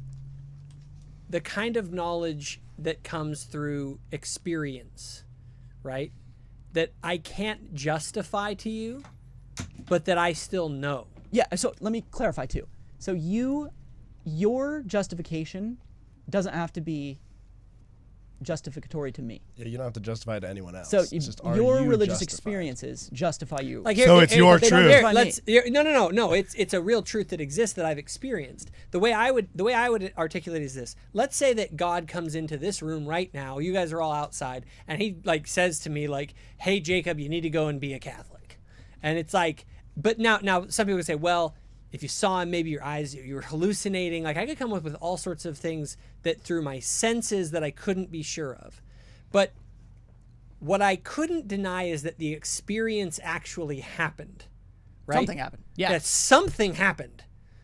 the kind of knowledge that comes through experience, right? That I can't justify to you, but that I still know. Yeah, so let me clarify too. So your justification doesn't have to be justificatory to me. Yeah, you don't have to justify it to anyone else. So it's just, your religious experiences justify you. Like so it's your truth. No. It's a real truth that exists that I've experienced. The way I would articulate is this: let's say that God comes into this room right now. You guys are all outside, and he like says to me like, "Hey Jacob, you need to go and be a Catholic." And it's like, but now some people would say, well, if you saw him, maybe you were hallucinating. Like I could come up with all sorts of things that through my senses that I couldn't be sure of. But what I couldn't deny is that the experience actually happened, right? Something happened. Yeah. That something happened.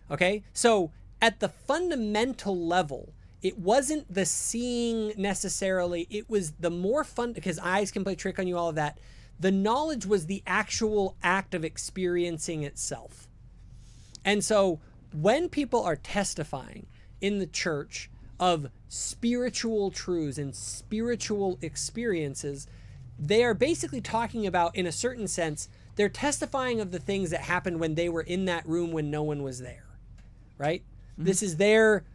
Okay? So at the fundamental level, it wasn't the seeing necessarily. It was the more fun, because eyes can play trick on you, all of that. The knowledge was the actual act of experiencing itself. And so when people are testifying in the church of spiritual truths and spiritual experiences, they are basically talking about, in a certain sense, they're testifying of the things that happened when they were in that room when no one was there, right? Mm-hmm. This is their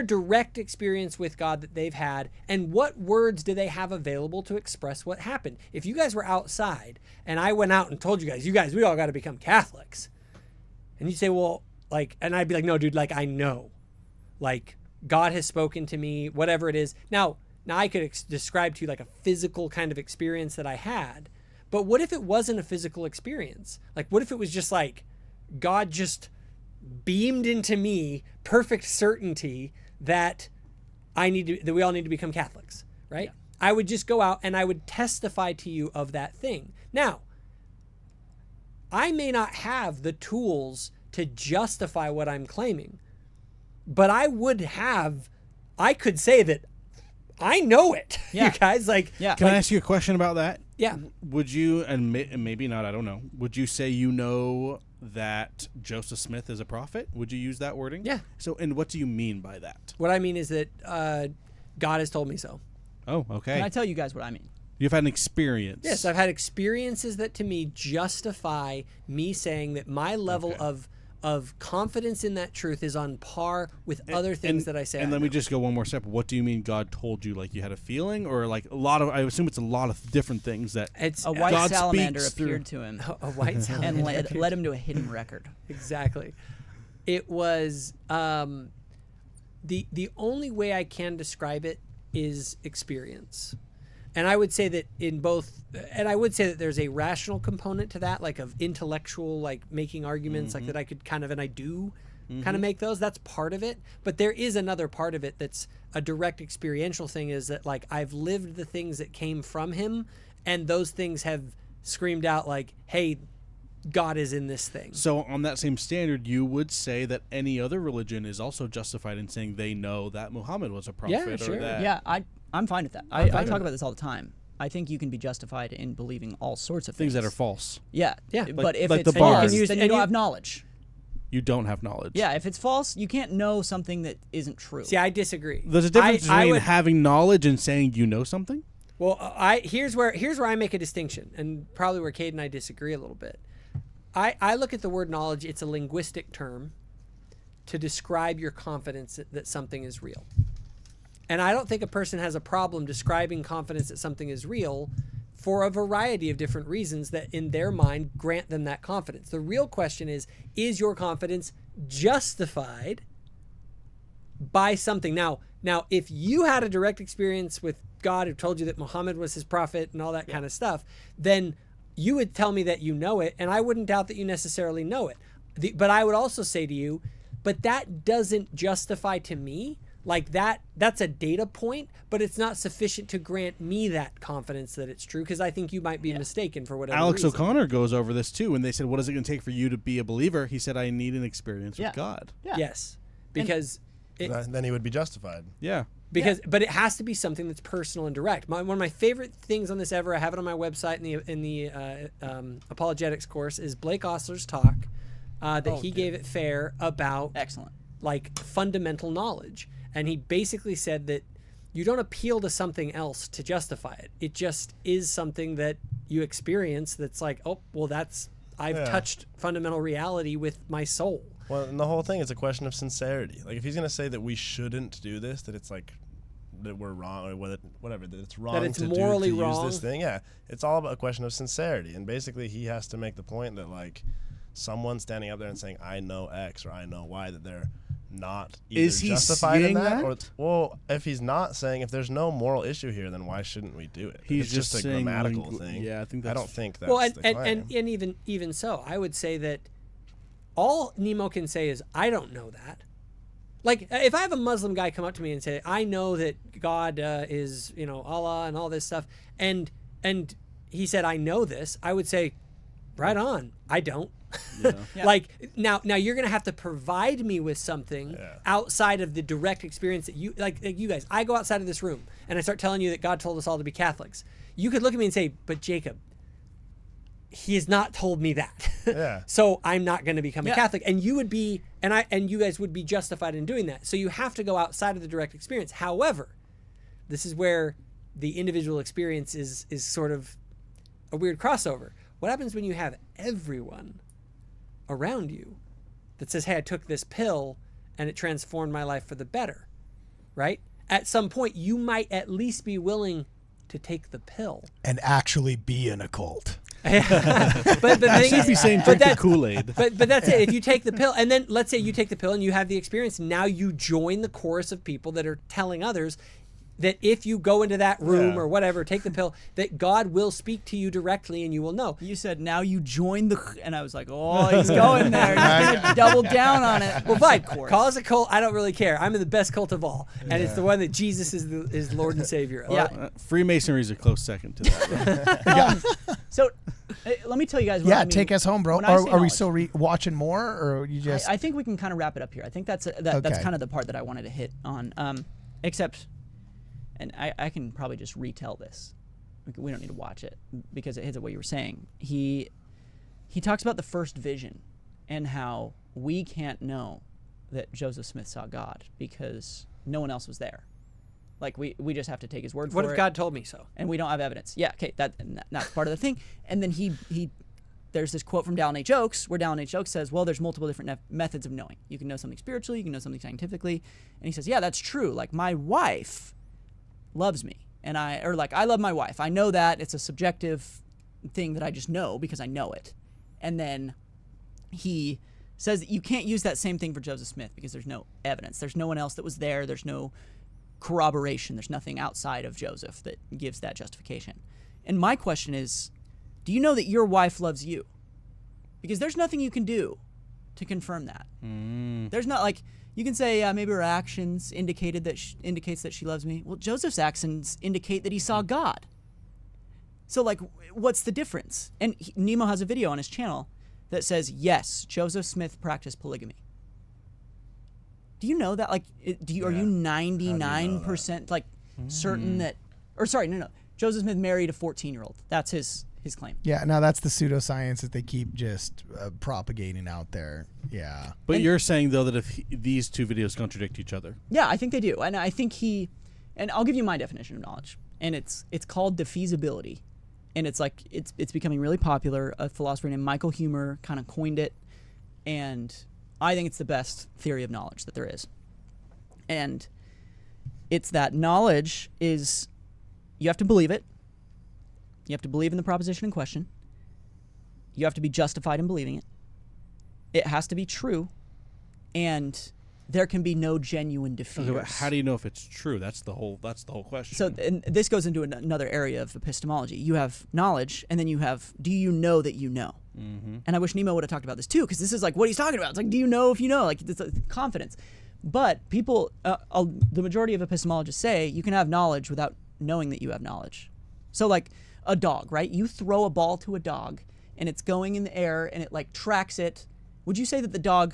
direct experience with God that they've had, and what words do they have available to express what happened? If you guys were outside and I went out and told you guys, we all got to become Catholics, And you'd say, well, like, and I'd be like, no, dude, like, I know. Like, God has spoken to me, whatever it is. Now I could describe to you like a physical kind of experience that I had. But what if it wasn't a physical experience? Like, what if it was just like God just beamed into me perfect certainty that that we all need to become Catholics, right? Yeah. I would just go out and I would testify to you of that thing. Now, I may not have the tools to justify what I'm claiming, but I could say that I know it. Yeah. You guys, like, Can I ask you a question about that? Yeah. Would you, and maybe not, I don't know, would you say you know that Joseph Smith is a prophet? Would you use that wording? Yeah. So, and what do you mean by that? What I mean is that God has told me so. Oh, okay. Can I tell you guys what I mean? You've had an experience. Yes, I've had experiences that to me justify me saying that my level of confidence in that truth is on par with other things that I say. And let me just go one more step. What do you mean God told you? Like you had a feeling, or like a lot of? I assume it's a lot of different things that a white God salamander speaks appeared through. to him, a white salamander and led him to a hidden record. Exactly. It was the only way I can describe it is experience. And I would say that there's a rational component to that, like of intellectual, like making arguments, like that I could kind of, and I do kind of make those. That's part of it. But there is another part of it that's a direct experiential thing, is that like I've lived the things that came from him, and those things have screamed out like, hey, God is in this thing. So on that same standard, you would say that any other religion is also justified in saying they know that Muhammad was a prophet. Yeah, sure. Or that. Yeah, I'm fine with that. I talk about this all the time. I think you can be justified in believing all sorts of things that are false. Yeah, yeah. But if like it's the false, bars. then you don't have knowledge. You don't have knowledge. Yeah, if it's false, you can't know something that isn't true. See, I disagree. There's a difference between having knowledge and saying you know something. Well, here's where I make a distinction, and probably where Cade and I disagree a little bit. I look at the word knowledge, it's a linguistic term to describe your confidence that something is real. And I don't think a person has a problem describing confidence that something is real for a variety of different reasons that in their mind grant them that confidence. The real question is your confidence justified by something? Now, if you had a direct experience with God who told you that Muhammad was his prophet and all that kind of stuff, then you would tell me that you know it, and I wouldn't doubt that you necessarily know it. But I would also say to you, but that doesn't justify to me, like that's a data point, but it's not sufficient to grant me that confidence that it's true, because I think you might be mistaken for whatever Alex reason. O'Connor goes over this too, and they said, what is it going to take for you to be a believer? He said, I need an experience with God. Yeah. Yes, because then he would be justified. Yeah. But it has to be something that's personal and direct. One of my favorite things on this ever, I have it on my website in the apologetics course, is Blake Ostler's talk that he gave at Fair about like fundamental knowledge. And he basically said that you don't appeal to something else to justify it. It just is something that you experience that's like, oh, well, I've touched fundamental reality with my soul. Well, and the whole thing is a question of sincerity. Like, if he's going to say that we shouldn't do this, that it's like, that we're wrong, or whatever, that it's wrong that it's to morally use wrong. this thing, it's all about a question of sincerity. And basically, he has to make the point that, like, someone standing up there and saying, I know X or I know Y, that they're not either justified in that? Or, well, if he's not saying, if there's no moral issue here, then why shouldn't we do it? He's it's just a saying grammatical thing. Yeah, I think that's... I don't think that's well, the claim. and even so, I would say that all Nemo can say is, I don't know that. Like, if I have a Muslim guy come up to me and say, I know that God is, Allah and all this stuff, and he said, I know this, I would say, right on, I don't. Yeah. Like, now you're going to have to provide me with something outside of the direct experience that you, like you guys, I go outside of this room and I start telling you that God told us all to be Catholics. You could look at me and say, but Jacob, he has not told me that. So I'm not going to become a Catholic. And you would be, and you guys would be justified in doing that. So you have to go outside of the direct experience. However, this is where the individual experience is sort of a weird crossover. What happens when you have everyone around you that says, hey, I took this pill and it transformed my life for the better, right? At some point, you might at least be willing to take the pill. And actually be in a cult. But the thing should be saying drink the Kool-Aid. But that's it. If you take the pill, and then let's say you take the pill and you have the experience, now you join the chorus of people that are telling others that if you go into that room or whatever, take the pill, that God will speak to you directly and you will know. You said, now you join the... And I was like, oh, he's going there. He's going to double down on it. Well, fine. Call us a cult. I don't really care. I'm in the best cult of all. And it's the one that Jesus is Lord and Savior of. Yeah. Freemasonry is a close second to that. So let me tell you guys what I mean. Take us home, bro. Are we still watching more, or you just... I think we can kind of wrap it up here. I think that's kind of the part that I wanted to hit on. Except... And I can probably just retell this. We don't need to watch it because it hits at what you were saying. He talks about the first vision and how we can't know that Joseph Smith saw God because no one else was there. Like we just have to take his word for it. What if God told me so? And we don't have evidence. Yeah, okay, that's part of the thing. And then he there's this quote from Dallin H. Oaks where Dallin H. Oaks says, well, there's multiple different methods of knowing. You can know something spiritually, you can know something scientifically. And he says, yeah, that's true. Like my wife loves me, and I love my wife. I know that it's a subjective thing that I just know because I know it. And then he says that you can't use that same thing for Joseph Smith because there's no evidence. There's no one else that was there. There's no corroboration. There's nothing outside of Joseph that gives that justification. And my question is, do you know that your wife loves you? Because there's nothing you can do to confirm that. There's not like... You can say maybe her actions indicates that she loves me. Well, Joseph's actions indicate that he saw God. So, like, what's the difference? And Nemo has a video on his channel that says, yes, Joseph Smith practiced polygamy. Do you know that? Like, are you 99% like certain that? Or sorry, no. Joseph Smith married a 14-year-old. That's his claim. Yeah, now that's the pseudoscience that they keep just propagating out there. Yeah. But you're saying, though, that if these two videos contradict each other. Yeah, I think they do. And I think and I'll give you my definition of knowledge. And it's called defeasibility. And it's like, it's becoming really popular. A philosopher named Michael Huemer kind of coined it. And I think it's the best theory of knowledge that there is. And it's that knowledge is, you have to believe it. You have to believe in the proposition in question. You have to be justified in believing it. It has to be true. And there can be no genuine defeaters. Okay, but how do you know if it's true? That's the whole question. So and this goes into another area of epistemology. You have knowledge, and then you have, do you know that you know? Mm-hmm. And I wish Nemo would have talked about this too, because this is like what he's talking about. It's like, do you know if you know? Like, it's confidence. But people, the majority of epistemologists say you can have knowledge without knowing that you have knowledge. So like a dog, right? You throw a ball to a dog, and it's going in the air, and it like tracks it. Would you say that the dog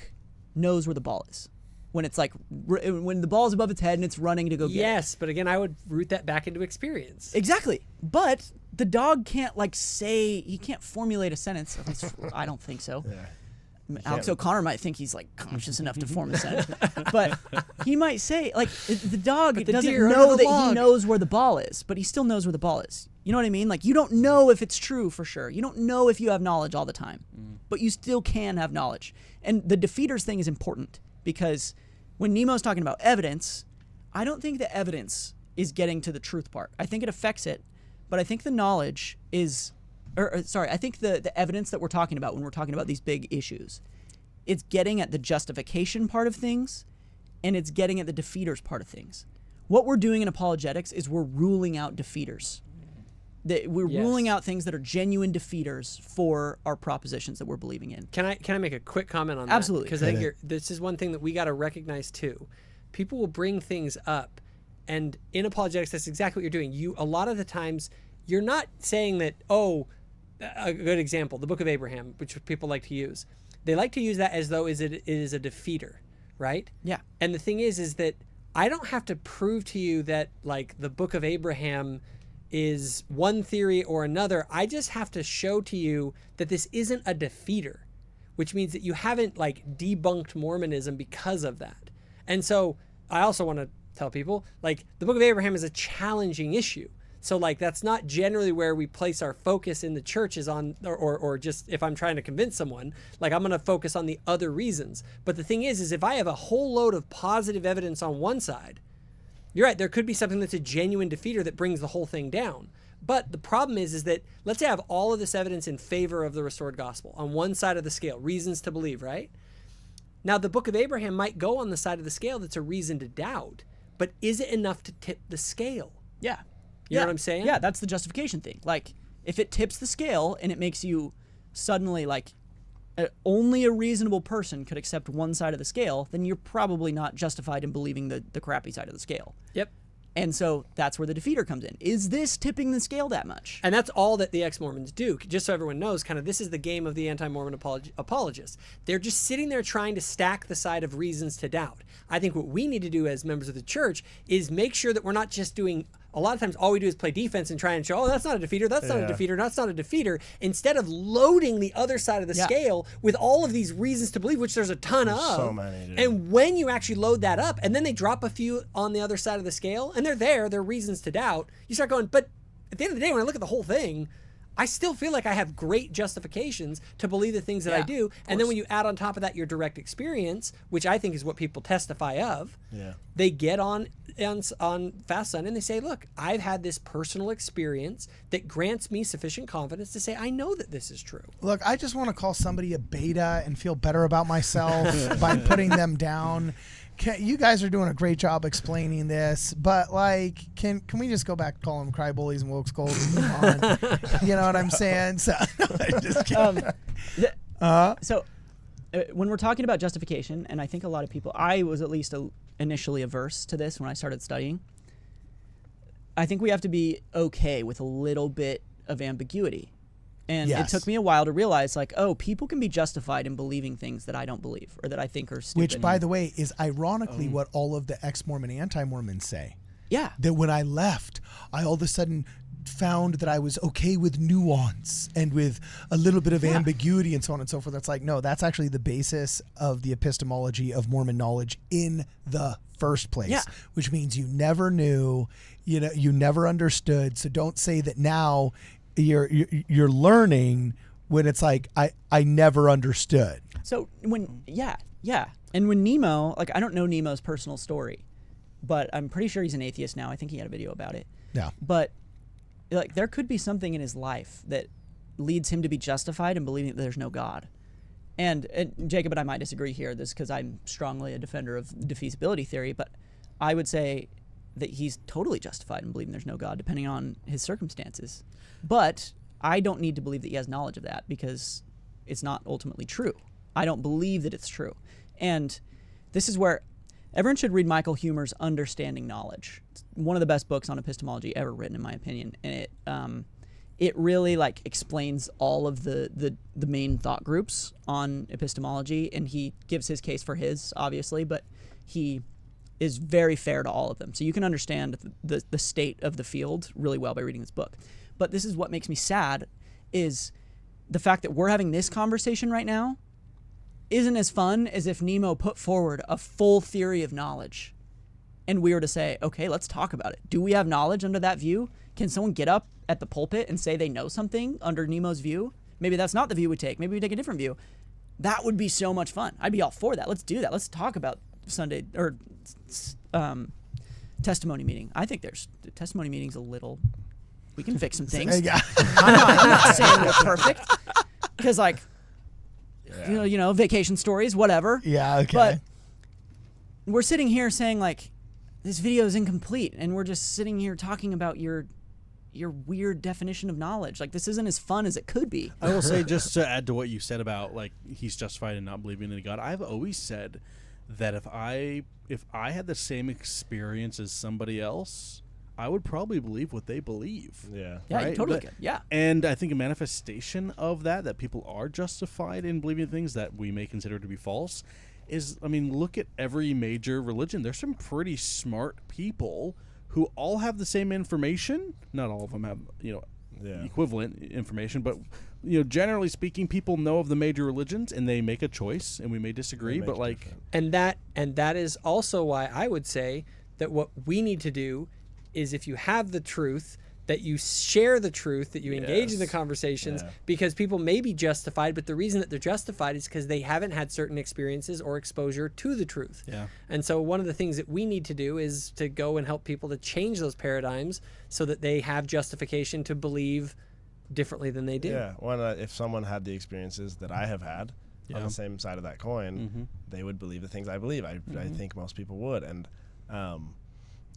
knows where the ball is? When it's like, when the ball is above its head and it's running to go get it. Yes, but again, I would root that back into experience. Exactly. But the dog can't he can't formulate a sentence. At least I don't think so. Yeah. Alex O'Connor might think he's like conscious enough to form a sentence. But he might say, like, the dog doesn't know that he knows where the ball is, but he still knows where the ball is. You know what I mean? Like, you don't know if it's true for sure. You don't know if you have knowledge all the time, but you still can have knowledge. And the defeaters thing is important. Because when Nemo's talking about evidence, I don't think the evidence is getting to the truth part. I think it affects it, but I think the knowledge is, I think the evidence that we're talking about when we're talking about these big issues, it's getting at the justification part of things, and it's getting at the defeaters part of things. What we're doing in apologetics is we're ruling out defeaters. We're ruling out things that are genuine defeaters for our propositions that we're believing in. Can I make a quick comment on that? Absolutely. Because I think this is one thing that we got to recognize too. People will bring things up, and in apologetics, that's exactly what you're doing. A lot of the times, you're not saying that. Oh, a good example, the Book of Abraham, which people like to use. They like to use that as though it is a defeater, right? Yeah. And the thing is that I don't have to prove to you that like the Book of Abraham is one theory or another. I just have to show to you that this isn't a defeater, which means that you haven't like debunked Mormonism because of that. And so I also want to tell people, like, the Book of Abraham is a challenging issue. So like that's not generally where we place our focus in the church is on, or just if I'm trying to convince someone, like I'm going to focus on the other reasons. But the thing is if I have a whole load of positive evidence on one side, you're right, there could be something that's a genuine defeater that brings the whole thing down. But the problem is that let's say I have all of this evidence in favor of the restored gospel on one side of the scale, reasons to believe, right? Now, the Book of Abraham might go on the side of the scale that's a reason to doubt, but is it enough to tip the scale? Yeah. You know what I'm saying? Yeah, that's the justification thing. Like, if it tips the scale and it makes you suddenly, like, only a reasonable person could accept one side of the scale, then you're probably not justified in believing the crappy side of the scale. Yep. And so that's where the defeater comes in. Is this tipping the scale that much? And that's all that the ex-Mormons do. Just so everyone knows, kind of this is the game of the anti-Mormon apologists. They're just sitting there trying to stack the side of reasons to doubt. I think what we need to do as members of the church is make sure that we're not just doing, a lot of times all we do is play defense and try and show, oh, that's not a defeater, that's not a defeater, that's not a defeater, instead of loading the other side of the scale with all of these reasons to believe, which there's a ton of. So many, dude. And when you actually load that up, and then they drop a few on the other side of the scale, and they're reasons to doubt, you start going, but at the end of the day, when I look at the whole thing, I still feel like I have great justifications to believe the things that I do. And then when you add on top of that your direct experience, which I think is what people testify of, they get on Fast Sunday and they say, look, I've had this personal experience that grants me sufficient confidence to say, I know that this is true. Look, I just want to call somebody a beta and feel better about myself by putting them down. You guys are doing a great job explaining this, but like, can we just go back to call them cry bullies and woke skulls and move on? You know what I'm saying? So, just kidding. So when we're talking about justification, and I think a lot of people, I was at least initially averse to this when I started studying. I think we have to be okay with a little bit of ambiguity. And it took me a while to realize, like, oh, people can be justified in believing things that I don't believe or that I think are stupid. Which, by the way, is ironically what all of the ex-Mormon, anti-Mormons say. Yeah. That when I left, I all of a sudden found that I was okay with nuance and with a little bit of ambiguity and so on and so forth. It's like, no, that's actually the basis of the epistemology of Mormon knowledge in the first place, which means you never knew, you never understood. So don't say that now you're learning when it's like I never understood. So when and when Nemo, like, I don't know Nemo's personal story, but I'm pretty sure he's an atheist now. I think he had a video about it. Yeah. But like, there could be something in his life that leads him to be justified in believing that there's no God. And Jacob and I might disagree here, this because I'm strongly a defender of defeasibility theory, but I would say that he's totally justified in believing there's no God, depending on his circumstances. But I don't need to believe that he has knowledge of that because it's not ultimately true. I don't believe that it's true. And this is where everyone should read Michael Huemer's Understanding Knowledge. It's one of the best books on epistemology ever written, in my opinion. And it really, like, explains all of the main thought groups on epistemology, and he gives his case for his, obviously, but he is very fair to all of them. So you can understand the state of the field really well by reading this book. But this is what makes me sad, is the fact that we're having this conversation right now isn't as fun as if Nemo put forward a full theory of knowledge and we were to say, okay, let's talk about it. Do we have knowledge under that view? Can someone get up at the pulpit and say they know something under Nemo's view? Maybe that's not the view we take. Maybe we take a different view. That would be so much fun. I'd be all for that. Let's do that. Let's talk about Sunday or testimony meeting. I think there's the testimony meeting's a little. We can fix some things. Yeah. I'm not saying we're perfect, because like, you know, vacation stories, whatever. Yeah. Okay. But we're sitting here saying, like, this video is incomplete, and we're just sitting here talking about your weird definition of knowledge. Like, this isn't as fun as it could be. I will say, just to add to what you said about, like, he's justified in not believing in God, I've always said that if I had the same experience as somebody else, I would probably believe what they believe. Yeah, right? you totally could. Yeah. And I think a manifestation of that people are justified in believing things that we may consider to be false, is, I mean, look at every major religion. There's some pretty smart people who all have the same information. Not all of them have, equivalent information, but, generally speaking, people know of the major religions and they make a choice, and we may disagree, but like... And that is also why I would say that what we need to do is, if you have the truth that you share the truth, that you engage in the conversations, because people may be justified, but the reason that they're justified is because they haven't had certain experiences or exposure to the truth. Yeah. And so one of the things that we need to do is to go and help people to change those paradigms so that they have justification to believe differently than they do. Yeah. If someone had the experiences that I have had on the same side of that coin, they would believe the things I believe. I think most people would. And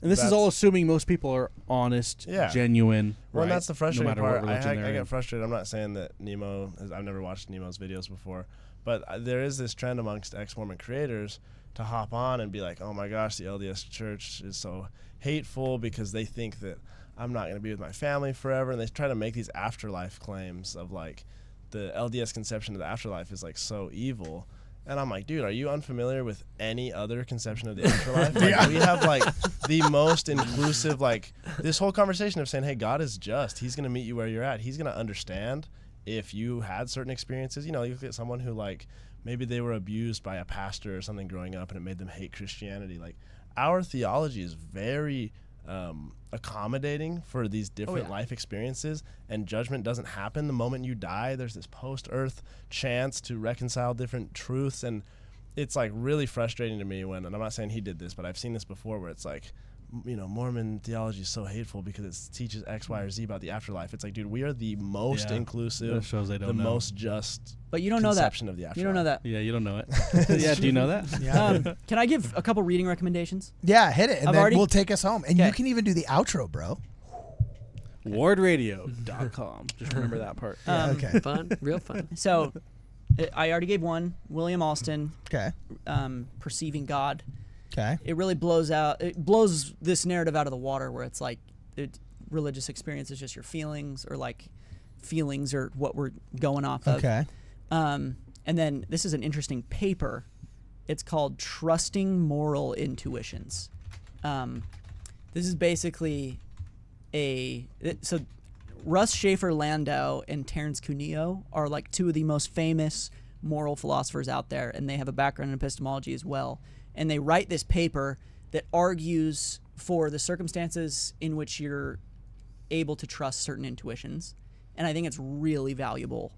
this is all assuming most people are honest, genuine. Well, right? and that's the frustrating part. I I get frustrated. I'm not saying that I've never watched Nemo's videos before, but there is this trend amongst ex-Mormon creators to hop on and be like, oh my gosh, the LDS church is so hateful because they think that I'm not going to be with my family forever. And they try to make these afterlife claims of like the LDS conception of the afterlife is like so evil. And I'm like, dude, are you unfamiliar with any other conception of the afterlife? Like, we have like the most inclusive, like this whole conversation of saying, hey, God is just. He's going to meet you where you're at. He's going to understand if you had certain experiences. You know, you look at someone who like maybe they were abused by a pastor or something growing up and it made them hate Christianity. Like our theology is very accommodating for these different life experiences, and judgment doesn't happen the moment you die. There's this post-earth chance to reconcile different truths, and it's like really frustrating to me when, and I'm not saying he did this, but I've seen this before where it's like, you know, Mormon theology is so hateful because it teaches X, Y, or Z about the afterlife. It's like, dude, we are the most inclusive, that shows they don't know. most just but you don't know that. conception of the afterlife. You don't know that. Yeah, you don't know it. Yeah, do you know that? Yeah. Can I give a couple reading recommendations? Yeah, hit it, and I've then already- we'll take us home. And you can even do the outro, bro. wardradio.com. Just remember that part. Okay. Fun, real fun. So I already gave one, William Alston. Okay. Perceiving God. Okay. It really blows this narrative out of the water where it's like religious experience is just your feelings, or like feelings are what we're going off of. Okay. And then this is an interesting paper. It's called Trusting Moral Intuitions. This is basically so Russ Schaefer Landau and Terence Cuneo are like two of the most famous moral philosophers out there, and they have a background in epistemology as well. And they write this paper that argues for the circumstances in which you're able to trust certain intuitions. And I think it's really valuable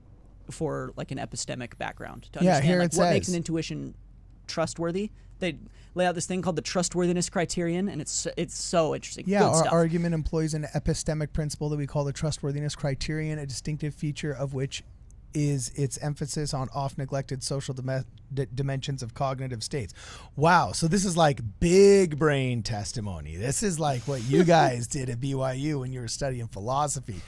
for like an epistemic background to understand here like, it what makes says. an intuition trustworthy. They lay out this thing called the Trustworthiness Criterion, and it's so interesting. Yeah, Good our stuff. argument employs an epistemic principle that we call the Trustworthiness Criterion, a distinctive feature of which is its emphasis on oft-neglected social dimensions of cognitive states. Wow, so this is like big brain testimony. This is like what you guys did at BYU when you were studying philosophy.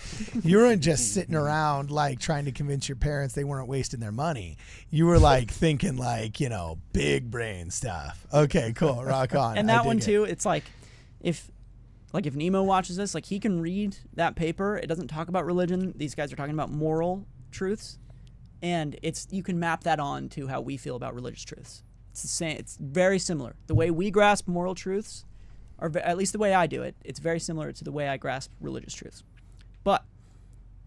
You weren't just sitting around like trying to convince your parents they weren't wasting their money. You were like thinking like, you know, big brain stuff. Okay, cool, rock on. And that one too, it's like if Nemo watches this, like he can read that paper. It doesn't talk about religion. These guys are talking about moral truths, and you can map that on to how we feel about religious truths. It's the same. It's very similar. The way we grasp moral truths, or at least the way I do it, it's very similar to the way I grasp religious truths. But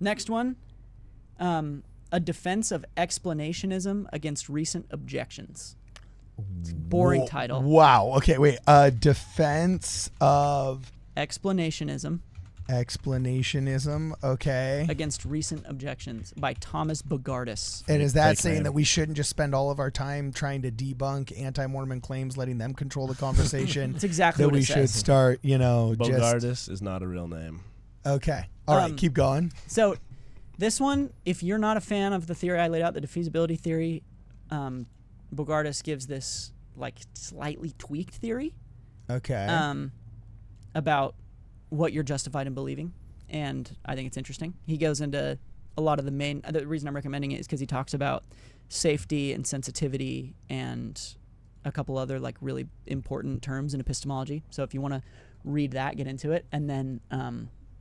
next one, a defense of explanationism against recent objections. It's a boring title. Wow. Okay, wait. A defense of explanationism. Okay. Against recent objections by Thomas Bogardus. And is that saying that we shouldn't just spend all of our time trying to debunk anti-Mormon claims, letting them control the conversation? That's exactly what we it should says. start, Bogardus is not a real name. Okay. All right, keep going. So this one, if you're not a fan of the theory I laid out, the defeasibility theory, Bogardus gives this like slightly tweaked theory. Okay. About what you're justified in believing, and I think it's interesting. He goes into a lot of the reason I'm recommending it is because he talks about safety and sensitivity and a couple other like really important terms in epistemology. So if you want to read that, get into it. And then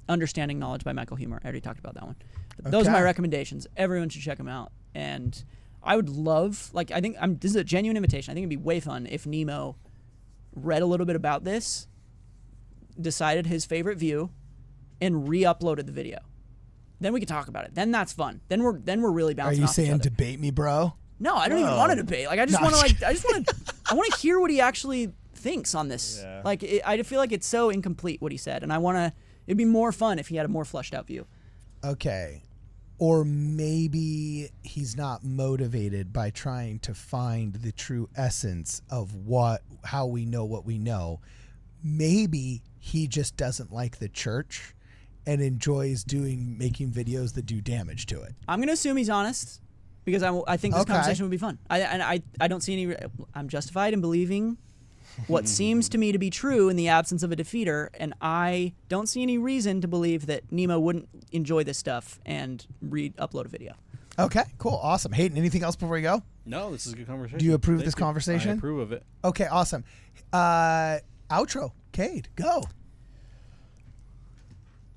Understanding Knowledge by Michael Huemer. I already talked about that one. But those are my recommendations. Everyone should check them out. And I would love, like, this is a genuine invitation. I think it'd be way fun if Nemo read a little bit about this, decided his favorite view, and re-uploaded the video. Then we can talk about it. Then that's fun. Then we're really bouncing off each other. Are you saying debate me, bro? No, I don't even want to debate. Like I want to hear what he actually thinks on this. Yeah. Like I feel like it's so incomplete what he said, and I want to. It'd be more fun if he had a more fleshed out view. Okay. Or maybe he's not motivated by trying to find the true essence of how we know what we know. Maybe he just doesn't like the church and enjoys making videos that do damage to it. I'm going to assume he's honest because I think this conversation would be fun. I don't see any. I'm justified in believing what seems to me to be true in the absence of a defeater, and I don't see any reason to believe that Nemo wouldn't enjoy this stuff and upload a video. Okay, cool, awesome. Hayden, anything else before we go? No, this is a good conversation. Do you approve this conversation? I approve of it. Okay, awesome. Outro, Cade, go.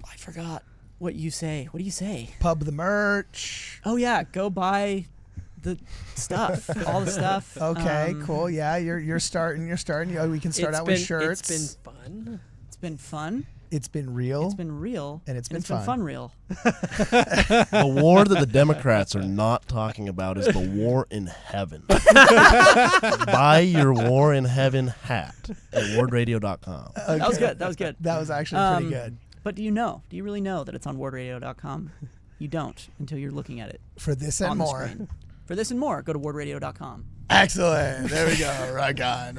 I forgot what you say. What do you say? Pub the merch. Oh yeah, go buy the stuff, all the stuff. Okay, cool. Yeah, you're starting. We can start out with shirts. It's been fun. It's been fun. It's been real. It's been real. And it's been fun real. The war that the Democrats are not talking about is the war in heaven. Buy your war in heaven hat at wardradio.com. Okay. That was good. That was good. That was actually pretty good. But do you really know that it's on wardradio.com? You don't until you're looking at it. For this and more. For this and more, go to wardradio.com. Excellent. There we go. Right on.